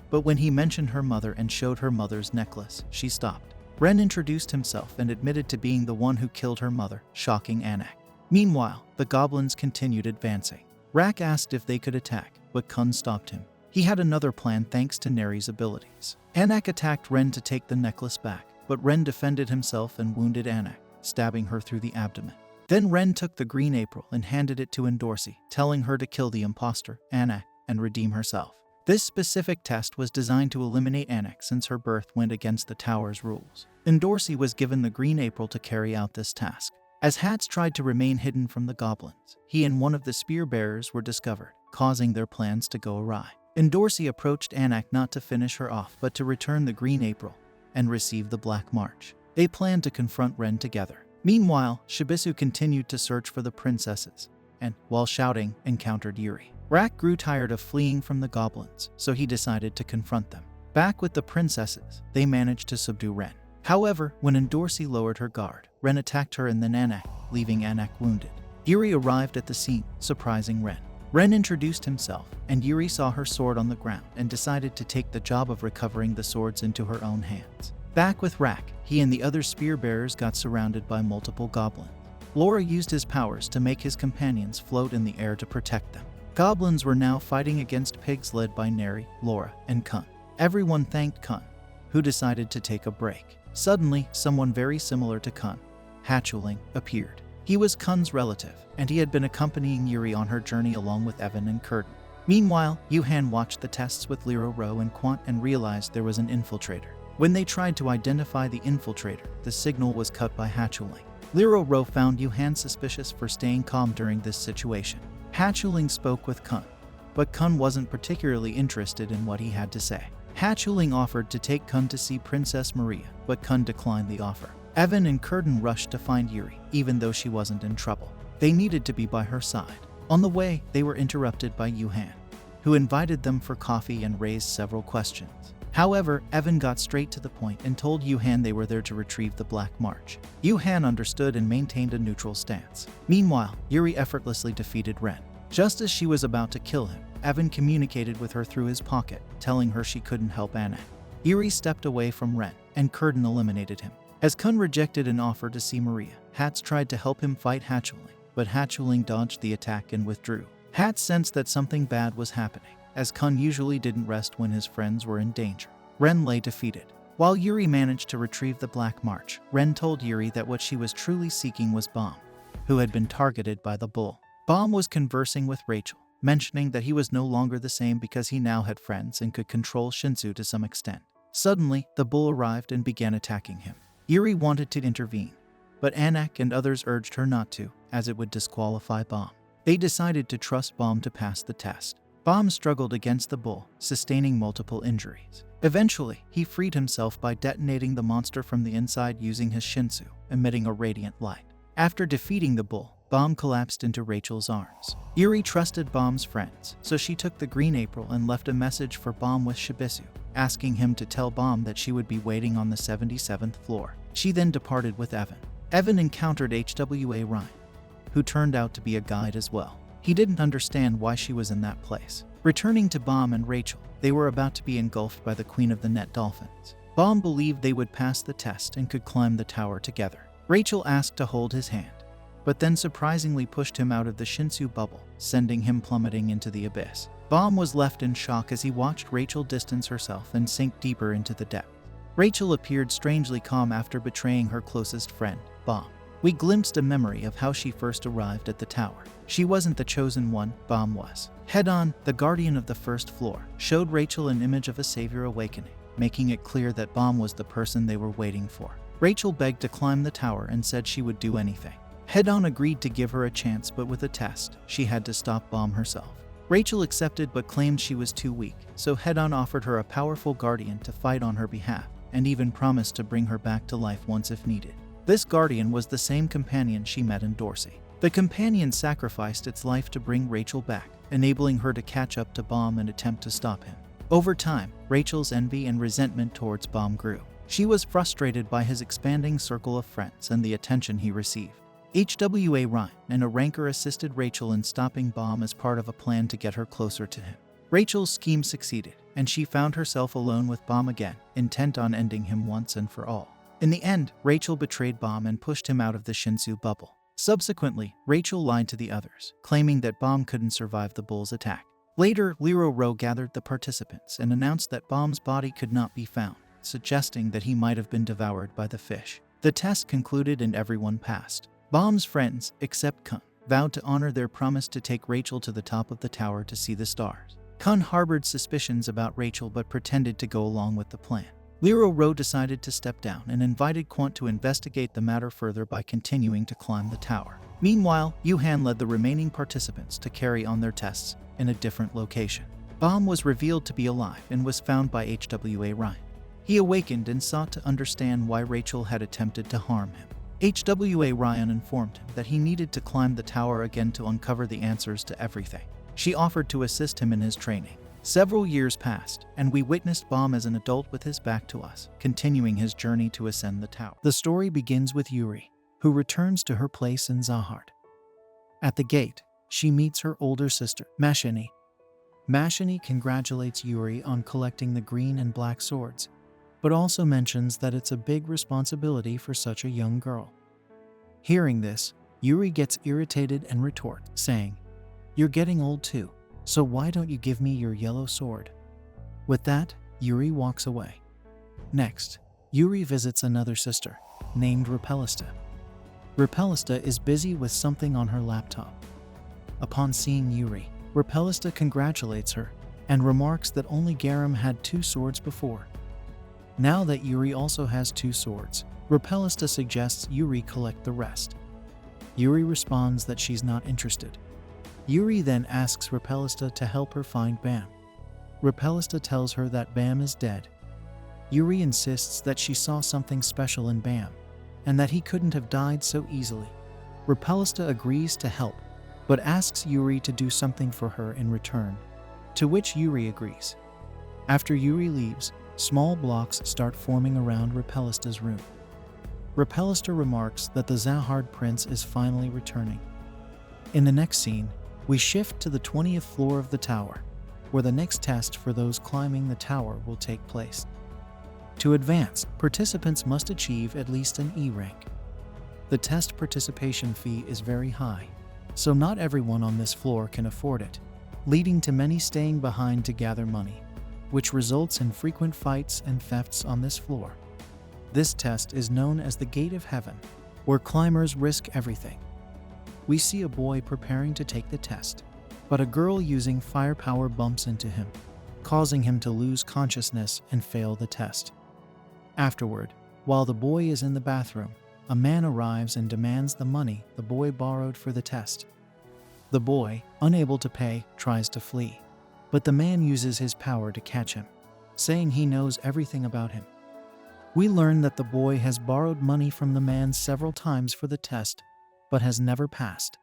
but when he mentioned her mother and showed her mother's necklace, she stopped. Ren introduced himself and admitted to being the one who killed her mother, shocking Anak. Meanwhile, the goblins continued advancing. Rak asked if they could attack, but Kun stopped him. He had another plan thanks to Neri's abilities. Anak attacked Ren to take the necklace back, but Ren defended himself and wounded Anak, stabbing her through the abdomen. Then Ren took the Green April and handed it to Endorsi, telling her to kill the imposter, Anak, and redeem herself. This specific test was designed to eliminate Anak since her birth went against the tower's rules. Endorsi was given the Green April to carry out this task. As Hats tried to remain hidden from the goblins, he and one of the spear bearers were discovered, causing their plans to go awry. Endorsi approached Anak not to finish her off but to return the Green April and receive the Black March. They planned to confront Ren together. Meanwhile, Shibisu continued to search for the princesses, and, while shouting, encountered Yuri. Rak grew tired of fleeing from the goblins, so he decided to confront them. Back with the princesses, they managed to subdue Ren. However, when Endorsi lowered her guard, Ren attacked her and then Anak, leaving Anak wounded. Yuri arrived at the scene, surprising Ren. Ren introduced himself, and Yuri saw her sword on the ground and decided to take the job of recovering the swords into her own hands. Back with Rak, he and the other spear bearers got surrounded by multiple goblins. Laura used his powers to make his companions float in the air to protect them. Goblins were now fighting against pigs led by Neri, Laura, and Kun. Everyone thanked Kun, who decided to take a break. Suddenly, someone very similar to Kun, Hatchling, appeared. He was Kun's relative, and he had been accompanying Yuri on her journey along with Evan and Curtin. Meanwhile, Yuhan watched the tests with Liro Ro and Quant and realized there was an infiltrator. When they tried to identify the infiltrator, the signal was cut by Hatchling. Liro Ro found Yuhan suspicious for staying calm during this situation. Hatchling spoke with Kun, but Kun wasn't particularly interested in what he had to say. Hatchling offered to take Kun to see Princess Maria, but Kun declined the offer. Evan and Curtin rushed to find Yuri, even though she wasn't in trouble. They needed to be by her side. On the way, they were interrupted by Yuhan, who invited them for coffee and raised several questions. However, Evan got straight to the point and told Yuhan they were there to retrieve the Black March. Yuhan understood and maintained a neutral stance. Meanwhile, Yuri effortlessly defeated Ren. Just as she was about to kill him, Evan communicated with her through his pocket, telling her she couldn't help Anak. Yuri stepped away from Ren, and Curtin eliminated him. As Kun rejected an offer to see Maria, Hats tried to help him fight Hatchling, but Hatchling dodged the attack and withdrew. Hats sensed that something bad was happening, as Kun usually didn't rest when his friends were in danger. Ren lay defeated. While Yuri managed to retrieve the Black March, Ren told Yuri that what she was truly seeking was Bomb, who had been targeted by the bull. Bomb was conversing with Rachel, mentioning that he was no longer the same because he now had friends and could control Shinsu to some extent. Suddenly, the bull arrived and began attacking him. Yuri wanted to intervene, but Anak and others urged her not to, as it would disqualify Bomb. They decided to trust Bomb to pass the test. Bomb struggled against the bull, sustaining multiple injuries. Eventually, he freed himself by detonating the monster from the inside using his Shinsu, emitting a radiant light. After defeating the bull, Bomb collapsed into Rachel's arms. Yuri trusted Bomb's friends, so she took the Green April and left a message for Bomb with Shibisu, asking him to tell Bomb that she would be waiting on the 77th floor. She then departed with Evan. Evan encountered HWA Ryan, who turned out to be a guide as well. He didn't understand why she was in that place. Returning to Baum and Rachel, they were about to be engulfed by the queen of the net dolphins. Baum believed they would pass the test and could climb the tower together. Rachel asked to hold his hand, but then surprisingly pushed him out of the Shinsu bubble, sending him plummeting into the abyss. Baum was left in shock as he watched Rachel distance herself and sink deeper into the depth. Rachel appeared strangely calm after betraying her closest friend, Baum. We glimpsed a memory of how she first arrived at the tower. She wasn't the chosen one, Baum was. Head-On, the guardian of the first floor, showed Rachel an image of a savior awakening, making it clear that Baum was the person they were waiting for. Rachel begged to climb the tower and said she would do anything. Head-On agreed to give her a chance, but with a test, she had to stop Baum herself. Rachel accepted but claimed she was too weak, so Head-On offered her a powerful guardian to fight on her behalf, and even promised to bring her back to life once if needed. This guardian was the same companion she met in Dorsey. The companion sacrificed its life to bring Rachel back, enabling her to catch up to Baum and attempt to stop him. Over time, Rachel's envy and resentment towards Baum grew. She was frustrated by his expanding circle of friends and the attention he received. HWA Ryan and a ranker assisted Rachel in stopping Baum as part of a plan to get her closer to him. Rachel's scheme succeeded, and she found herself alone with Baum again, intent on ending him once and for all. In the end, Rachel betrayed Baum and pushed him out of the Shinsu bubble. Subsequently, Rachel lied to the others, claiming that Baum couldn't survive the bull's attack. Later, Lero Rowe gathered the participants and announced that Baum's body could not be found, suggesting that he might have been devoured by the fish. The test concluded and everyone passed. Baum's friends, except Kun, vowed to honor their promise to take Rachel to the top of the tower to see the stars. Kun harbored suspicions about Rachel but pretended to go along with the plan. Lero Rowe decided to step down and invited Quant to investigate the matter further by continuing to climb the tower. Meanwhile, Yuhan led the remaining participants to carry on their tests in a different location. Baum was revealed to be alive and was found by HWA Ryan. He awakened and sought to understand why Rachel had attempted to harm him. HWA Ryan informed him that he needed to climb the tower again to uncover the answers to everything. She offered to assist him in his training. Several years passed, and we witnessed Baum as an adult with his back to us, continuing his journey to ascend the tower. The story begins with Yuri, who returns to her place in Zahard. At the gate, she meets her older sister, Mashini. Mashini congratulates Yuri on collecting the green and black swords, but also mentions that it's a big responsibility for such a young girl. Hearing this, Yuri gets irritated and retorts, saying, "You're getting old too. So why don't you give me your yellow sword?" With that, Yuri walks away. Next, Yuri visits another sister, named Repelista. Repelista is busy with something on her laptop. Upon seeing Yuri, Repelista congratulates her and remarks that only Garam had 2 swords before. Now that Yuri also has 2 swords, Repelista suggests Yuri collect the rest. Yuri responds that she's not interested. Yuri then asks Repelista to help her find Bam. Repelista tells her that Bam is dead. Yuri insists that she saw something special in Bam, and that he couldn't have died so easily. Repelista agrees to help, but asks Yuri to do something for her in return, to which Yuri agrees. After Yuri leaves, small blocks start forming around Repelista's room. Repelista remarks that the Zahard prince is finally returning. In the next scene, we shift to the 20th floor of the tower, where the next test for those climbing the tower will take place. To advance, participants must achieve at least an E rank. The test participation fee is very high, so not everyone on this floor can afford it, leading to many staying behind to gather money, which results in frequent fights and thefts on this floor. This test is known as the Gate of Heaven, where climbers risk everything. We see a boy preparing to take the test, but a girl using firepower bumps into him, causing him to lose consciousness and fail the test. Afterward, while the boy is in the bathroom, a man arrives and demands the money the boy borrowed for the test. The boy, unable to pay, tries to flee, but the man uses his power to catch him, saying he knows everything about him. We learn that the boy has borrowed money from the man several times for the test, but has never passed.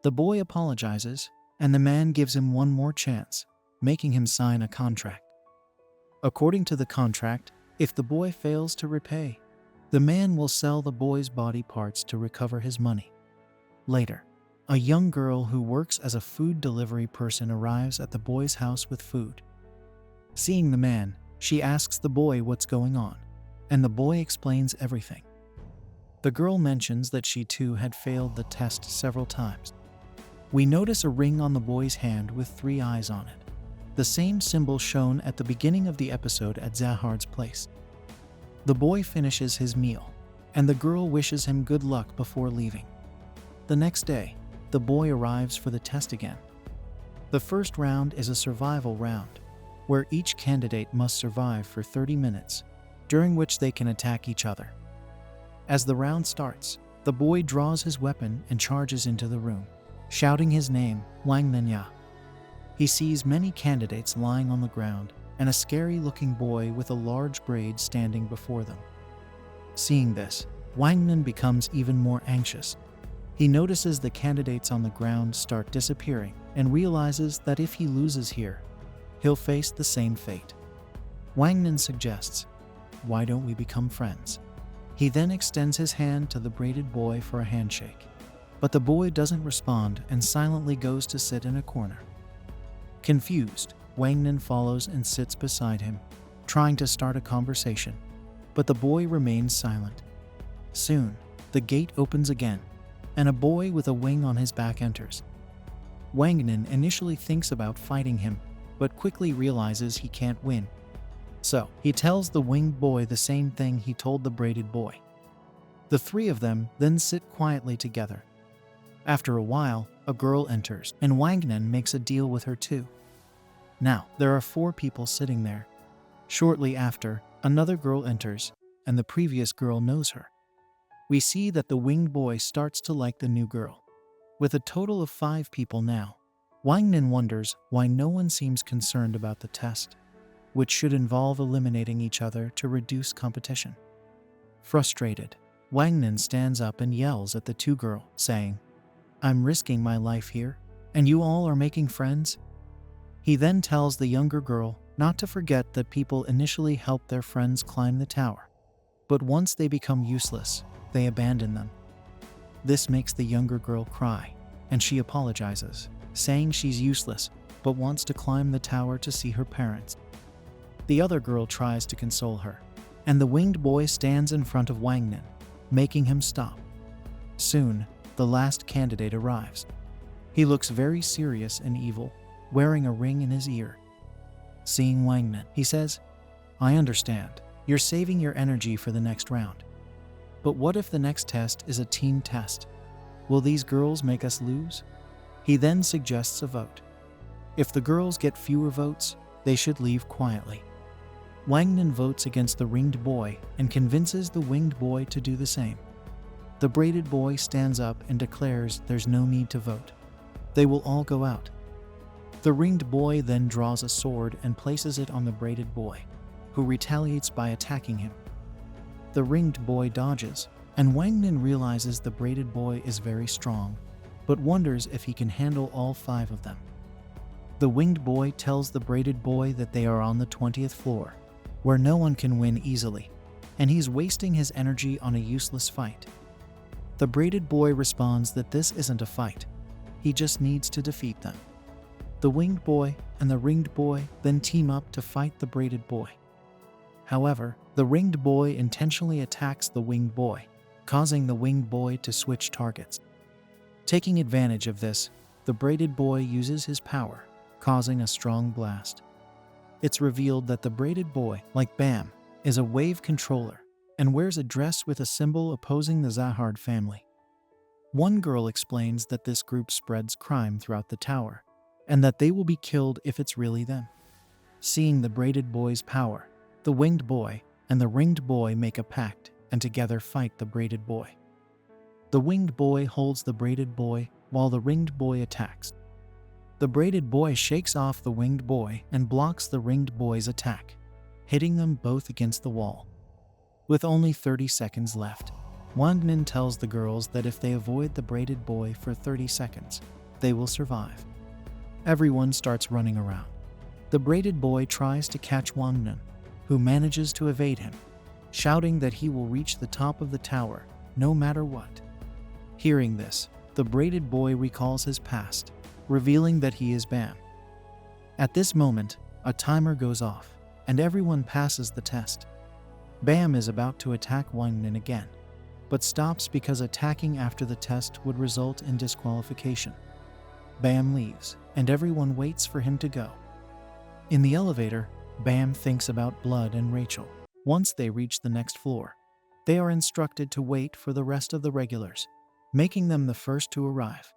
The boy apologizes, and the man gives him one more chance, making him sign a contract. According to the contract, if the boy fails to repay, the man will sell the boy's body parts to recover his money. Later, A young girl who works as a food delivery person arrives at the boy's house with food. Seeing the man, she asks the boy what's going on, and the boy explains everything. The girl mentions that she too had failed the test several times. We notice a ring on the boy's hand with 3 eyes on it, the same symbol shown at the beginning of the episode at Zahard's place. The boy finishes his meal, and the girl wishes him good luck before leaving. The next day, the boy arrives for the test again. The first round is a survival round, where each candidate must survive for 30 minutes, during which they can attack each other. As the round starts, the boy draws his weapon and charges into the room, shouting his name, Wang Nenya. He sees many candidates lying on the ground and a scary-looking boy with a large braid standing before them. Seeing this, Wang Nen becomes even more anxious. He notices the candidates on the ground start disappearing and realizes that if he loses here, he'll face the same fate. Wang Nen suggests, "Why don't we become friends?" He then extends his hand to the braided boy for a handshake, but the boy doesn't respond and silently goes to sit in a corner. Confused, Wang Nen follows and sits beside him, trying to start a conversation, but the boy remains silent. Soon, the gate opens again, and a boy with a wing on his back enters. Wang Nen initially thinks about fighting him, but quickly realizes he can't win. So, he tells the winged boy the same thing he told the braided boy. The 3 of them then sit quietly together. After a while, a girl enters, and Wang Nen makes a deal with her too. Now, there are 4 people sitting there. Shortly after, another girl enters, and the previous girl knows her. We see that the winged boy starts to like the new girl. With a total of 5 people now, Wang Nen wonders why no one seems concerned about the test, which should involve eliminating each other to reduce competition. Frustrated, Wang Nen stands up and yells at the 2 girls, saying, "I'm risking my life here, and you all are making friends?" He then tells the younger girl not to forget that people initially help their friends climb the tower, but once they become useless, they abandon them. This makes the younger girl cry, and she apologizes, saying she's useless but wants to climb the tower to see her parents. The other girl tries to console her, and the winged boy stands in front of Wang Nen, making him stop. Soon, the last candidate arrives. He looks very serious and evil, wearing a ring in his ear. Seeing Wang Nen, he says, "I understand. You're saving your energy for the next round. But what if the next test is a team test? Will these girls make us lose?" He then suggests a vote. If the girls get fewer votes, they should leave quietly. Wang Nen votes against the ringed boy and convinces the winged boy to do the same. The braided boy stands up and declares there's no need to vote. They will all go out. The ringed boy then draws a sword and places it on the braided boy, who retaliates by attacking him. The ringed boy dodges, and Wang Nen realizes the braided boy is very strong, but wonders if he can handle all 5 of them. The winged boy tells the braided boy that they are on the 20th floor, where no one can win easily, and he's wasting his energy on a useless fight. The braided boy responds that this isn't a fight, he just needs to defeat them. The winged boy and the ringed boy then team up to fight the braided boy. However, the ringed boy intentionally attacks the winged boy, causing the winged boy to switch targets. Taking advantage of this, the braided boy uses his power, causing a strong blast. It's revealed that the braided boy, like Bam, is a wave controller and wears a dress with a symbol opposing the Zahard family. One girl explains that this group spreads crime throughout the tower, and that they will be killed if it's really them. Seeing the braided boy's power, the winged boy and the ringed boy make a pact and together fight the braided boy. The winged boy holds the braided boy while the ringed boy attacks. The braided boy shakes off the winged boy and blocks the ringed boy's attack, hitting them both against the wall. With only 30 seconds left, Wang Nen tells the girls that if they avoid the braided boy for 30 seconds, they will survive. Everyone starts running around. The braided boy tries to catch Wang Nen, who manages to evade him, shouting that he will reach the top of the tower no matter what. Hearing this, the braided boy recalls his past, revealing that he is Bam. At this moment, a timer goes off, and everyone passes the test. Bam is about to attack Wang Nin again, but stops because attacking after the test would result in disqualification. Bam leaves, and everyone waits for him to go. In the elevator, Bam thinks about Blood and Rachel. Once they reach the next floor, they are instructed to wait for the rest of the regulars, making them the first to arrive.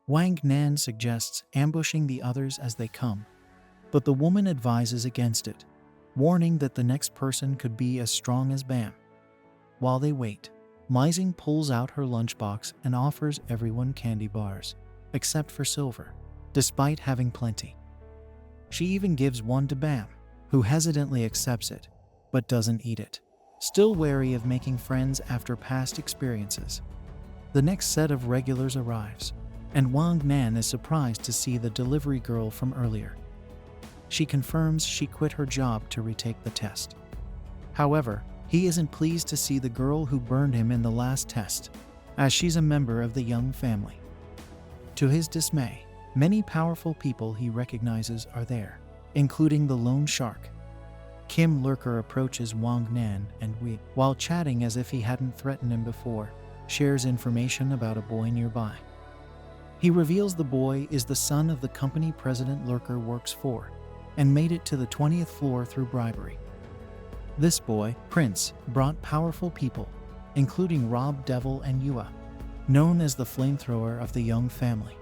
Wang Nan suggests ambushing the others as they come, but the woman advises against it, warning that the next person could be as strong as Bam. While they wait, Mizing pulls out her lunchbox and offers everyone candy bars, except for Silver, despite having plenty. She even gives one to Bam, who hesitantly accepts it, but doesn't eat it, still wary of making friends after past experiences. The next set of regulars arrives, and Wang Nan is surprised to see the delivery girl from earlier. She confirms she quit her job to retake the test. However, he isn't pleased to see the girl who burned him in the last test, as she's a member of the Young family. To his dismay, many powerful people he recognizes are there, including the lone shark. Kim Lurker approaches Wang Nan and Wei, while chatting as if he hadn't threatened him before, shares information about a boy nearby. He reveals the boy is the son of the company President Lurker works for, and made it to the 20th floor through bribery. This boy, Prince, brought powerful people, including Rob Devil and Yua, known as the flamethrower of the Young family.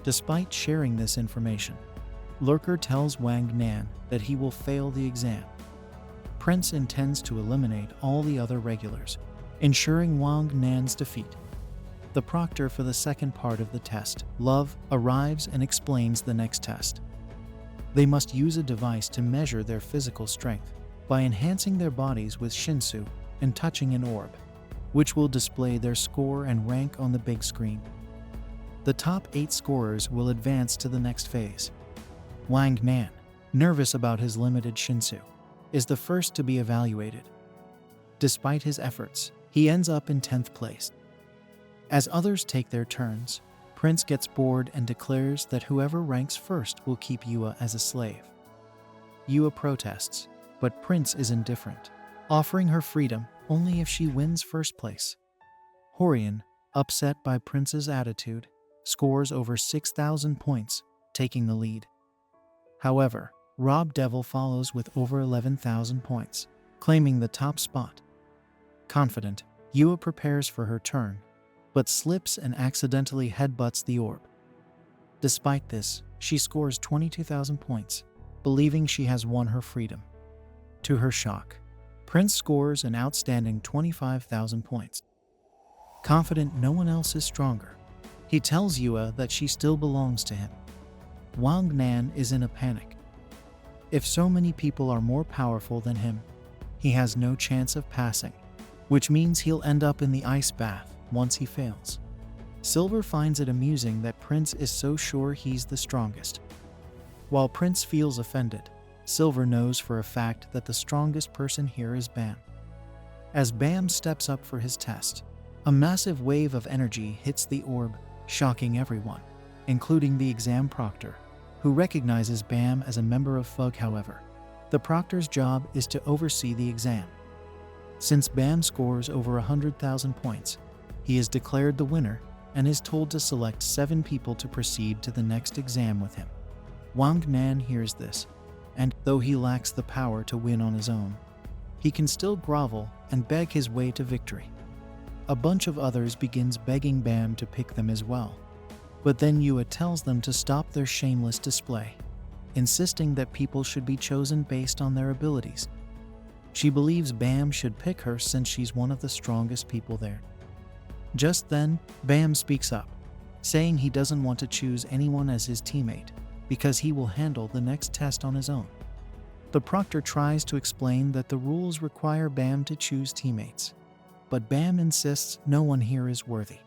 Despite sharing this information, Lurker tells Wang Nan that he will fail the exam. Prince intends to eliminate all the other regulars, ensuring Wang Nan's defeat. The proctor for the second part of the test, Love, arrives and explains the next test. They must use a device to measure their physical strength by enhancing their bodies with Shinsu and touching an orb, which will display their score and rank on the big screen. The top 8 scorers will advance to the next phase. Wang Nan, nervous about his limited Shinsu, is the first to be evaluated. Despite his efforts, he ends up in 10th place. As others take their turns, Prince gets bored and declares that whoever ranks first will keep Yua as a slave. Yua protests, but Prince is indifferent, offering her freedom only if she wins first place. Horian, upset by Prince's attitude, scores over 6,000 points, taking the lead. However, Rob Devil follows with over 11,000 points, claiming the top spot. Confident, Yua prepares for her turn, but slips and accidentally headbutts the orb. Despite this, she scores 22,000 points, believing she has won her freedom. To her shock, Prince scores an outstanding 25,000 points. Confident no one else is stronger, he tells Yua that she still belongs to him. Wang Nan is in a panic. If so many people are more powerful than him, he has no chance of passing, which means he'll end up in the ice bath once he fails. Silver finds it amusing that Prince is so sure he's the strongest. While Prince feels offended, Silver knows for a fact that the strongest person here is Bam. As Bam steps up for his test, a massive wave of energy hits the orb, shocking everyone, including the exam proctor, who recognizes Bam as a member of FUG. However, the proctor's job is to oversee the exam. Since Bam scores over 100,000 points, he is declared the winner and is told to select 7 people to proceed to the next exam with him. Wang Nan hears this, and though he lacks the power to win on his own, he can still grovel and beg his way to victory. A bunch of others begins begging Bam to pick them as well, but then Yua tells them to stop their shameless display, insisting that people should be chosen based on their abilities. She believes Bam should pick her since she's one of the strongest people there. Just then, Bam speaks up, saying he doesn't want to choose anyone as his teammate because he will handle the next test on his own. The proctor tries to explain that the rules require Bam to choose teammates, but Bam insists no one here is worthy.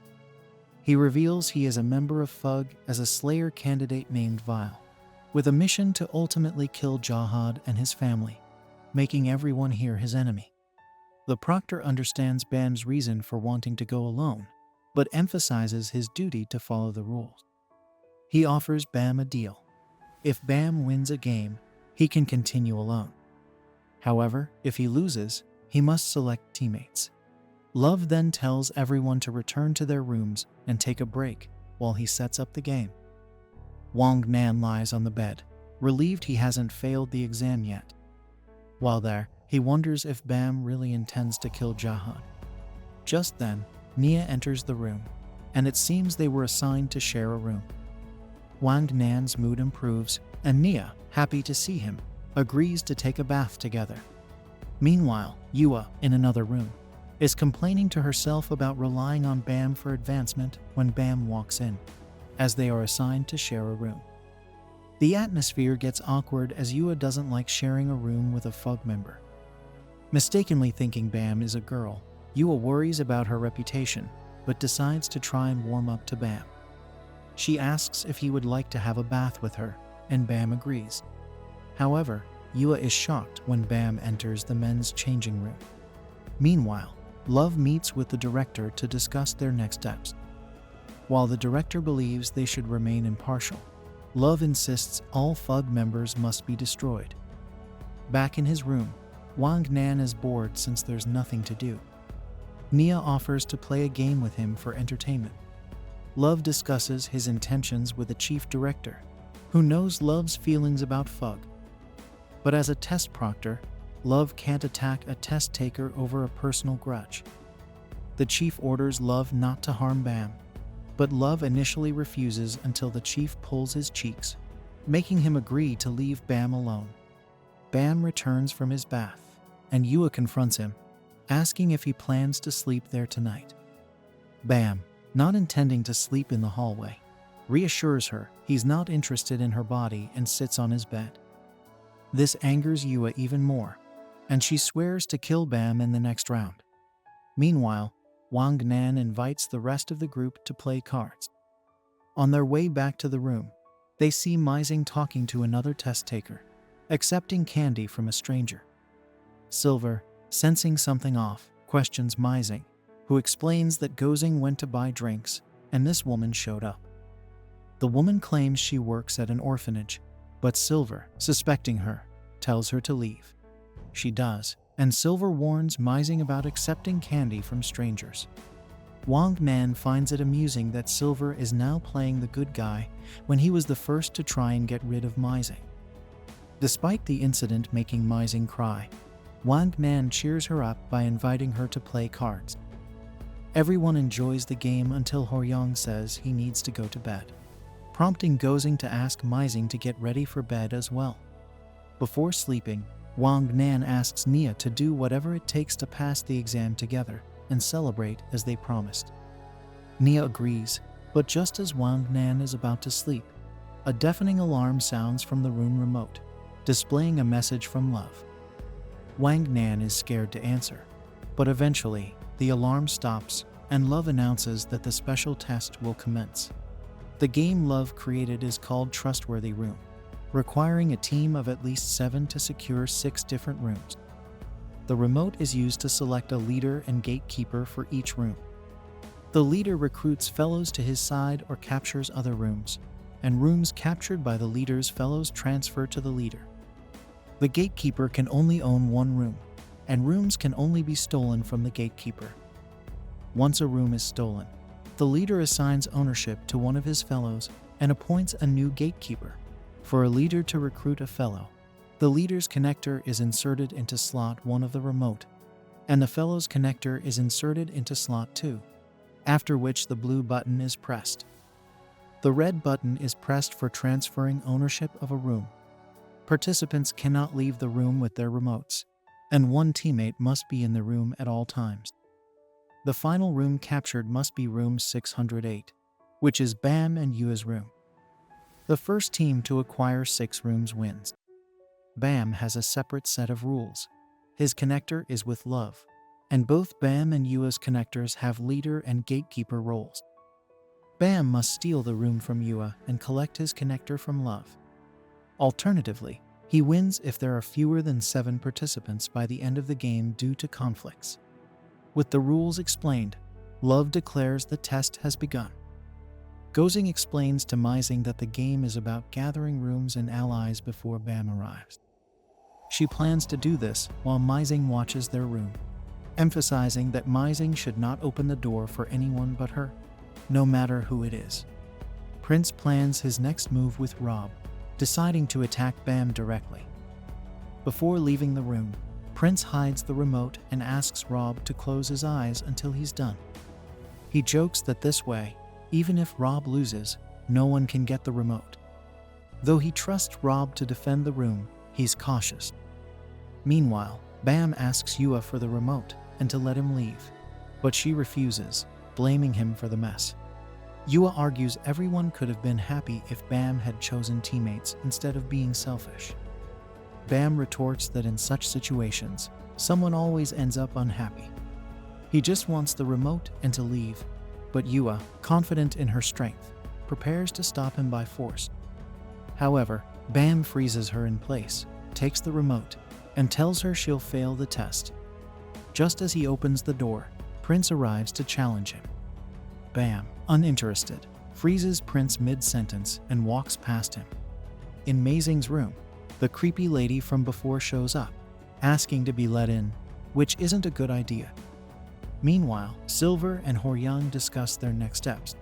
He reveals he is a member of FUG as a Slayer candidate named Vile, with a mission to ultimately kill Jahad and his family, making everyone here his enemy. The proctor understands Bam's reason for wanting to go alone, but emphasizes his duty to follow the rules. He offers Bam a deal. If Bam wins a game, he can continue alone. However, if he loses, he must select teammates. Love then tells everyone to return to their rooms and take a break while he sets up the game. Wang Nan lies on the bed, relieved he hasn't failed the exam yet. While there, he wonders if Bam really intends to kill Jahan. Just then, Nia enters the room, and it seems they were assigned to share a room. Wang Nan's mood improves, and Nia, happy to see him, agrees to take a bath together. Meanwhile, Yua, in another room, is complaining to herself about relying on Bam for advancement when Bam walks in, as they are assigned to share a room. The atmosphere gets awkward as Yua doesn't like sharing a room with a FUG member. Mistakenly thinking Bam is a girl, Yua worries about her reputation, but decides to try and warm up to Bam. She asks if he would like to have a bath with her, and Bam agrees. However, Yua is shocked when Bam enters the men's changing room. Meanwhile, Love meets with the director to discuss their next steps. While the director believes they should remain impartial, Love insists all FUG members must be destroyed. Back in his room, Wang Nan is bored since there's nothing to do. Nia offers to play a game with him for entertainment. Love discusses his intentions with the chief director, who knows Love's feelings about FUG. But as a test proctor, Love can't attack a test taker over a personal grudge. The chief orders Love not to harm Bam, but Love initially refuses until the chief pulls his cheeks, making him agree to leave Bam alone. Bam returns from his bath, and Yua confronts him, asking if he plans to sleep there tonight. Bam, not intending to sleep in the hallway, reassures her he's not interested in her body and sits on his bed. This angers Yua even more, and she swears to kill Bam in the next round. Meanwhile, Wang Nan invites the rest of the group to play cards. On their way back to the room, they see Mizing talking to another test taker, accepting candy from a stranger. Silver, sensing something off, questions Mizing, who explains that Gozing went to buy drinks and this woman showed up. The woman claims she works at an orphanage, but Silver, suspecting her, tells her to leave. She does, and Silver warns Mizing about accepting candy from strangers. Wang Nan finds it amusing that Silver is now playing the good guy when he was the first to try and get rid of Mizing. Despite the incident making Mizing cry, Wang Nan cheers her up by inviting her to play cards. Everyone enjoys the game until Horyong says he needs to go to bed, prompting Gozing to ask Mizing to get ready for bed as well. Before sleeping, Wang Nan asks Nia to do whatever it takes to pass the exam together and celebrate as they promised. Nia agrees, but just as Wang Nan is about to sleep, a deafening alarm sounds from the room remote, displaying a message from Love. Wang Nan is scared to answer, but eventually, the alarm stops and Love announces that the special test will commence. The game Love created is called Trustworthy Room, requiring a team of at least 7 to secure 6 different rooms. The remote is used to select a leader and gatekeeper for each room. The leader recruits fellows to his side or captures other rooms, and rooms captured by the leader's fellows transfer to the leader. The gatekeeper can only own one room, and rooms can only be stolen from the gatekeeper. Once a room is stolen, the leader assigns ownership to one of his fellows and appoints a new gatekeeper. For a leader to recruit a fellow, the leader's connector is inserted into slot 1 of the remote, and the fellow's connector is inserted into slot 2, after which the blue button is pressed. The red button is pressed for transferring ownership of a room. Participants cannot leave the room with their remotes, and one teammate must be in the room at all times. The final room captured must be room 608, which is Bam and Yua's room. The first team to acquire 6 rooms wins. Bam has a separate set of rules. His connector is with Love, and both Bam and Yua's connectors have leader and gatekeeper roles. Bam must steal the room from Yua and collect his connector from Love. Alternatively, he wins if there are fewer than 7 participants by the end of the game due to conflicts. With the rules explained, Love declares the test has begun. Gozing explains to Mizing that the game is about gathering rooms and allies before Bam arrives. She plans to do this while Mizing watches their room, emphasizing that Mizing should not open the door for anyone but her, no matter who it is. Prince plans his next move with Rob, deciding to attack Bam directly. Before leaving the room, Prince hides the remote and asks Rob to close his eyes until he's done. He jokes that this way, even if Rob loses, no one can get the remote. Though he trusts Rob to defend the room, he's cautious. Meanwhile, Bam asks Yua for the remote and to let him leave, but she refuses, blaming him for the mess. Yua argues everyone could have been happy if Bam had chosen teammates instead of being selfish. Bam retorts that in such situations, someone always ends up unhappy. He just wants the remote and to leave, but Yua, confident in her strength, prepares to stop him by force. However, Bam freezes her in place, takes the remote, and tells her she'll fail the test. Just as he opens the door, Prince arrives to challenge him. Bam, uninterested, freezes Prince mid-sentence and walks past him. In Mizing's room, the creepy lady from before shows up, asking to be let in, which isn't a good idea. Meanwhile, Silver and Horyang discuss their next steps.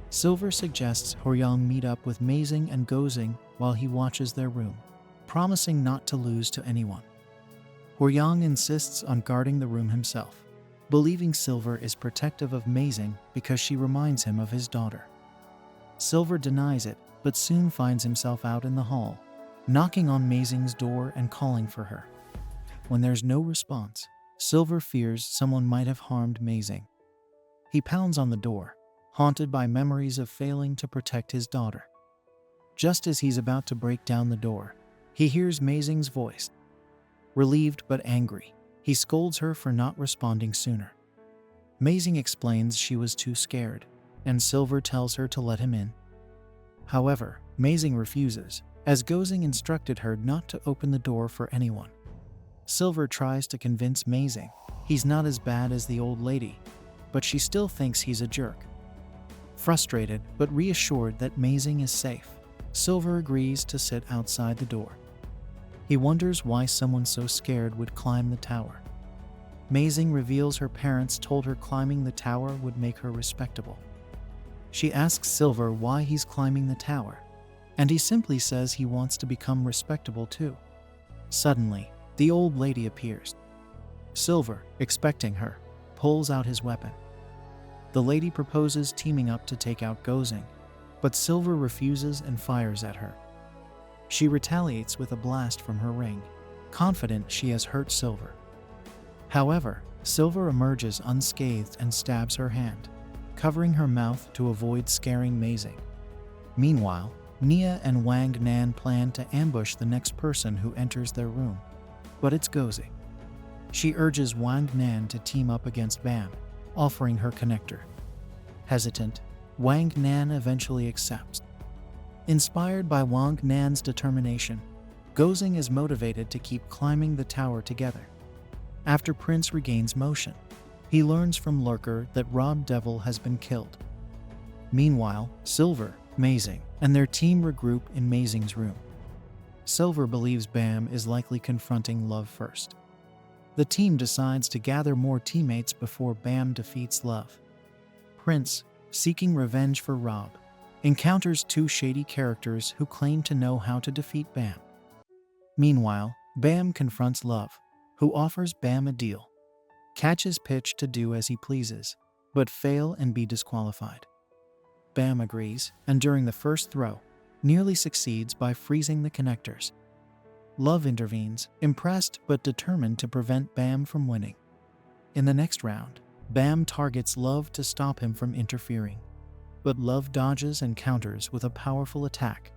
Silver suggests Horyang meet up with Mizing and Gozing while he watches their room, promising not to lose to anyone. Horyang insists on guarding the room himself, believing Silver is protective of Mizing because she reminds him of his daughter. Silver denies it, but soon finds himself out in the hall, knocking on Mizing's door and calling for her. When there's no response, Silver fears someone might have harmed Mizing. He pounds on the door, haunted by memories of failing to protect his daughter. Just as he's about to break down the door, he hears Mizing's voice. Relieved but angry, he scolds her for not responding sooner. Mizing explains she was too scared, and Silver tells her to let him in. However, Mizing refuses, as Gozing instructed her not to open the door for anyone. Silver tries to convince Mizing he's not as bad as the old lady, but she still thinks he's a jerk. Frustrated but reassured that Mizing is safe, Silver agrees to sit outside the door. He wonders why someone so scared would climb the tower. Mizing reveals her parents told her climbing the tower would make her respectable. She asks Silver why he's climbing the tower, and he simply says he wants to become respectable too. Suddenly, the old lady appears. Silver, expecting her, pulls out his weapon. The lady proposes teaming up to take out Gozing, but Silver refuses and fires at her. She retaliates with a blast from her ring, confident she has hurt Silver. However, Silver emerges unscathed and stabs her hand, covering her mouth to avoid scaring Mizing. Meanwhile, Nia and Wang Nan plan to ambush the next person who enters their room, but it's Gozing. She urges Wang Nan to team up against Bam, offering her connector. Hesitant, Wang Nan eventually accepts. Inspired by Wang Nan's determination, Gozing is motivated to keep climbing the tower together. After Prince regains motion, he learns from Lurker that Rob Devil has been killed. Meanwhile, Silver, Mizing, and their team regroup in Mizing's room. Silver believes Bam is likely confronting Love first. The team decides to gather more teammates before Bam defeats Love. Prince, seeking revenge for Rob, encounters two shady characters who claim to know how to defeat Bam. Meanwhile, Bam confronts Love, who offers Bam a deal. Catch his pitch to do as he pleases, but fail and be disqualified. Bam agrees, and during the first throw, nearly succeeds by freezing the connectors. Love intervenes, impressed but determined to prevent Bam from winning. In the next round, Bam targets Love to stop him from interfering, but Love dodges and counters with a powerful attack,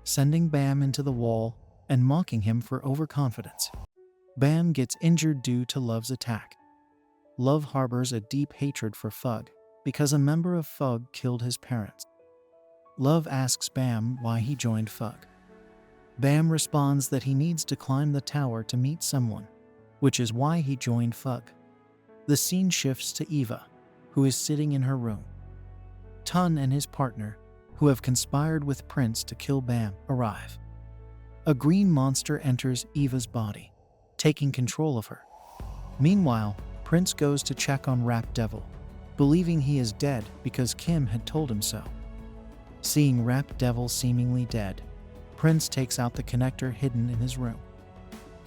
sending Bam into the wall and mocking him for overconfidence. Bam gets injured due to Love's attack. Love harbors a deep hatred for Fug because a member of Fug killed his parents. Love asks Bam why he joined Fug. Bam responds that he needs to climb the tower to meet someone, which is why he joined Fug. The scene shifts to Eva, who is sitting in her room. Tun and his partner, who have conspired with Prince to kill Bam, arrive. A green monster enters Eva's body, taking control of her. Meanwhile, Prince goes to check on Rap Devil, believing he is dead because Kim had told him so. Seeing Rap Devil seemingly dead, Prince takes out the connector hidden in his room.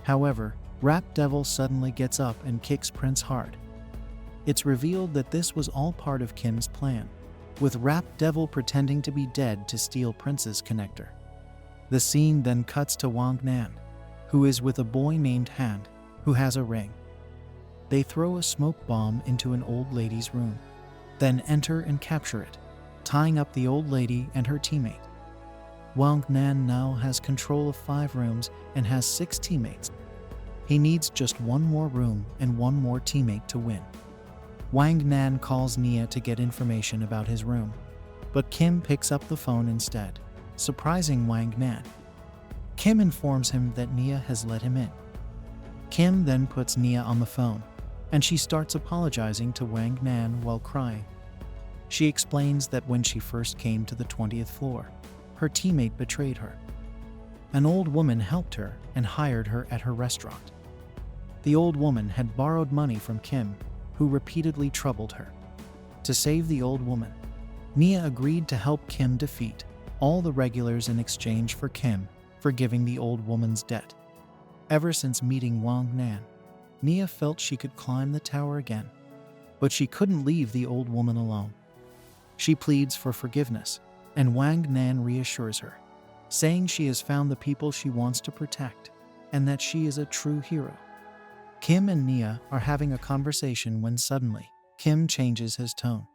However, Rap Devil suddenly gets up and kicks Prince hard. It's revealed that this was all part of Kim's plan, with Rap Devil pretending to be dead to steal Prince's connector. The scene then cuts to Wang Nan, who is with a boy named Han, who has a ring. They throw a smoke bomb into an old lady's room, then enter and capture it, tying up the old lady and her teammate. Wang Nan now has control of 5 rooms and has 6 teammates. He needs just 1 more room and 1 more teammate to win. Wang Nan calls Nia to get information about his room, but Kim picks up the phone instead, surprising Wang Nan. Kim informs him that Nia has let him in. Kim then puts Nia on the phone, and she starts apologizing to Wang Nan while crying. She explains that when she first came to the 20th floor, her teammate betrayed her. An old woman helped her and hired her at her restaurant. The old woman had borrowed money from Kim, who repeatedly troubled her. To save the old woman, Nia agreed to help Kim defeat all the regulars in exchange for Kim forgiving the old woman's debt. Ever since meeting Wang Nan, Nia felt she could climb the tower again, but she couldn't leave the old woman alone. She pleads for forgiveness, and Wang Nan reassures her, saying she has found the people she wants to protect and that she is a true hero. Kim and Nia are having a conversation when suddenly, Kim changes his tone.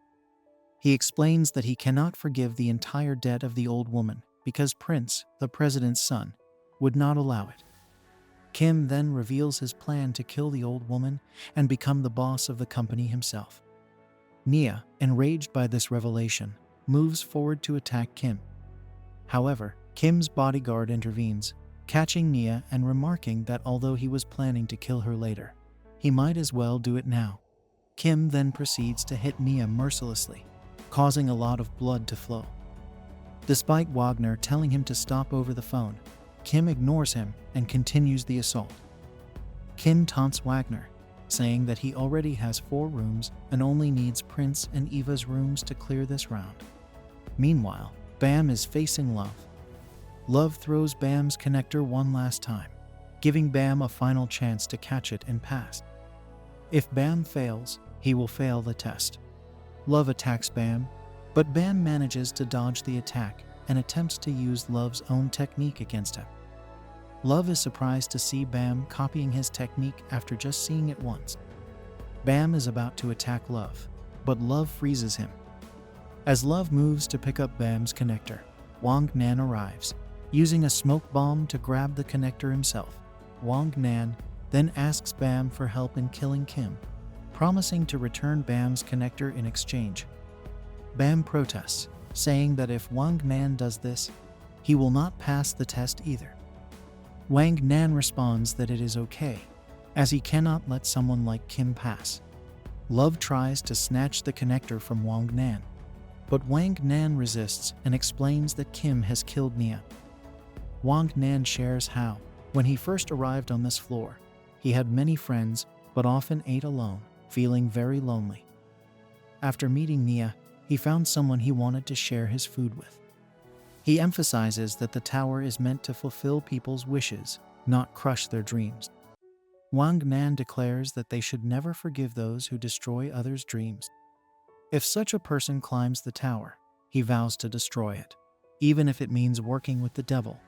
He explains that he cannot forgive the entire debt of the old woman because Prince, the president's son, would not allow it. Kim then reveals his plan to kill the old woman and become the boss of the company himself. Nia, enraged by this revelation, moves forward to attack Kim. However, Kim's bodyguard intervenes, catching Nia and remarking that although he was planning to kill her later, he might as well do it now. Kim then proceeds to hit Nia mercilessly, causing a lot of blood to flow. Despite Wagner telling him to stop over the phone, Kim ignores him and continues the assault. Kim taunts Wagner, saying that he already has 4 rooms and only needs Prince and Eva's rooms to clear this round. Meanwhile, Bam is facing Love. Love throws Bam's connector one last time, giving Bam a final chance to catch it and pass. If Bam fails, he will fail the test. Love attacks Bam, but Bam manages to dodge the attack and attempts to use Love's own technique against him. Love is surprised to see Bam copying his technique after just seeing it once. Bam is about to attack Love, but Love freezes him. As Love moves to pick up Bam's connector, Wang Nan arrives, using a smoke bomb to grab the connector himself. Wang Nan then asks Bam for help in killing Kim, promising to return Bam's connector in exchange. Bam protests, saying that if Wang Nan does this, he will not pass the test either. Wang Nan responds that it is okay, as he cannot let someone like Kim pass. Love tries to snatch the connector from Wang Nan, but Wang Nan resists and explains that Kim has killed Nia. Wang Nan shares how, when he first arrived on this floor, he had many friends but often ate alone, feeling very lonely. After meeting Nia, he found someone he wanted to share his food with. He emphasizes that the tower is meant to fulfill people's wishes, not crush their dreams. Wang Nan declares that they should never forgive those who destroy others' dreams. If such a person climbs the tower, he vows to destroy it, even if it means working with the devil.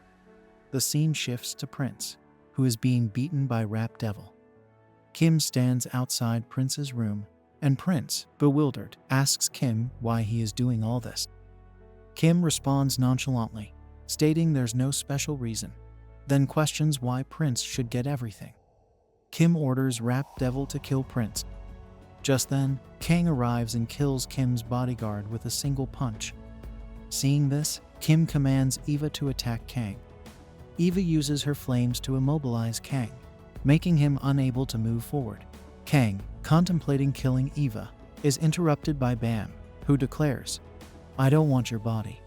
The scene shifts to Prince, who is being beaten by Rap Devil. Kim stands outside Prince's room, and Prince, bewildered, asks Kim why he is doing all this. Kim responds nonchalantly, stating there's no special reason, then questions why Prince should get everything. Kim orders Rap Devil to kill Prince. Just then, Kang arrives and kills Kim's bodyguard with a single punch. Seeing this, Kim commands Eva to attack Kang. Eva uses her flames to immobilize Kang, making him unable to move forward. Kang, contemplating killing Eva, is interrupted by Bam, who declares, "I don't want your body."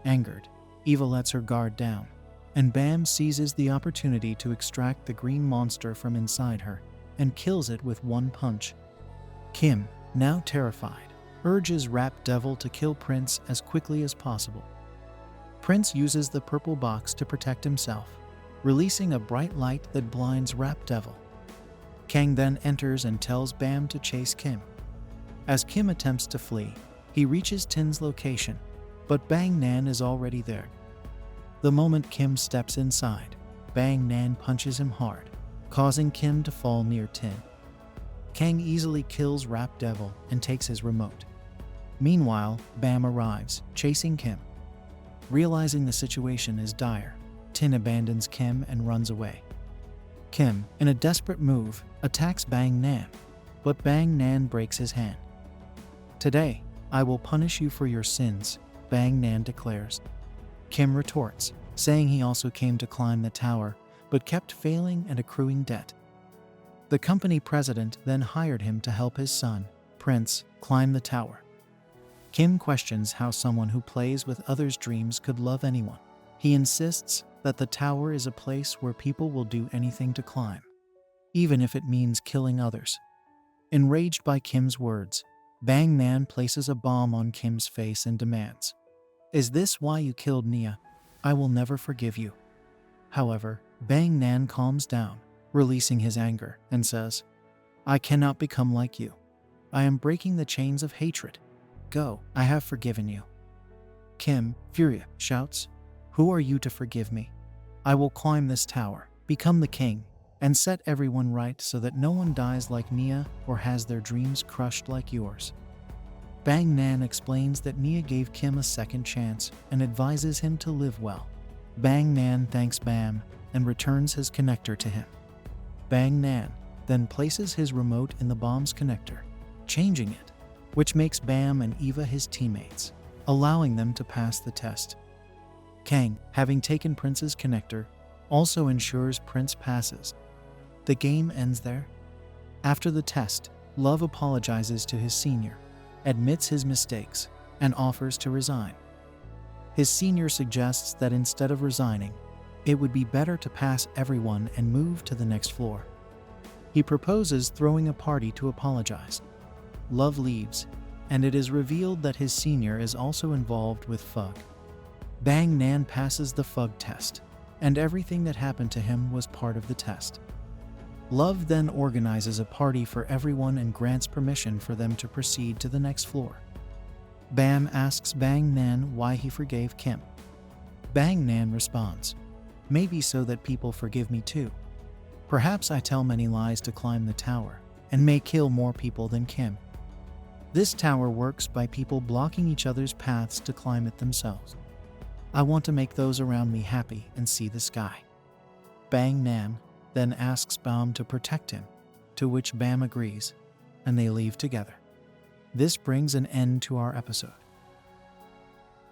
Angered, Eva lets her guard down, and Bam seizes the opportunity to extract the green monster from inside her and kills it with one punch. Kim, now terrified, urges Rap Devil to kill Prince as quickly as possible. Prince uses the purple box to protect himself, releasing a bright light that blinds Rap Devil. Kang then enters and tells Bam to chase Kim. As Kim attempts to flee, he reaches Tin's location, but Bang Nan is already there. The moment Kim steps inside, Bang Nan punches him hard, causing Kim to fall near Tin. Kang easily kills Rap Devil and takes his remote. Meanwhile, Bam arrives, chasing Kim. Realizing the situation is dire, Tin abandons Kim and runs away. Kim, in a desperate move, attacks Bang Nan, but Bang Nan breaks his hand. "Today, I will punish you for your sins," Bang Nan declares. Kim retorts, saying he also came to climb the tower, but kept failing and accruing debt. The company president then hired him to help his son, Prince, climb the tower. Kim questions how someone who plays with others' dreams could love anyone. He insists that the tower is a place where people will do anything to climb, even if it means killing others. Enraged by Kim's words, Bang Nan places a bomb on Kim's face and demands, "Is this why you killed Nia? I will never forgive you." However, Bang Nan calms down, releasing his anger, and says, "I cannot become like you. I am breaking the chains of hatred. Go, I have forgiven you." Kim, furious, shouts, "Who are you to forgive me? I will climb this tower, become the king, and set everyone right so that no one dies like Nia or has their dreams crushed like yours." Bang Nan explains that Nia gave Kim a second chance and advises him to live well. Bang Nan thanks Bam and returns his connector to him. Bang Nan then places his remote in the bomb's connector, changing it, which makes Bam and Eva his teammates, allowing them to pass the test. Kang, having taken Prince's connector, also ensures Prince passes. The game ends there. After the test, Love apologizes to his senior, admits his mistakes, and offers to resign. His senior suggests that instead of resigning, it would be better to pass everyone and move to the next floor. He proposes throwing a party to apologize. Love leaves, and it is revealed that his senior is also involved with Fug. Bang Nan passes the Fug test, and everything that happened to him was part of the test. Love then organizes a party for everyone and grants permission for them to proceed to the next floor. Bam asks Bang Nan why he forgave Kim. Bang Nan responds, "Maybe so that people forgive me too. Perhaps I tell many lies to climb the tower, and may kill more people than Kim. This tower works by people blocking each other's paths to climb it themselves. I want to make those around me happy and see the sky." Bang Nan then asks Bam to protect him, to which Bam agrees, and they leave together. This brings an end to our episode.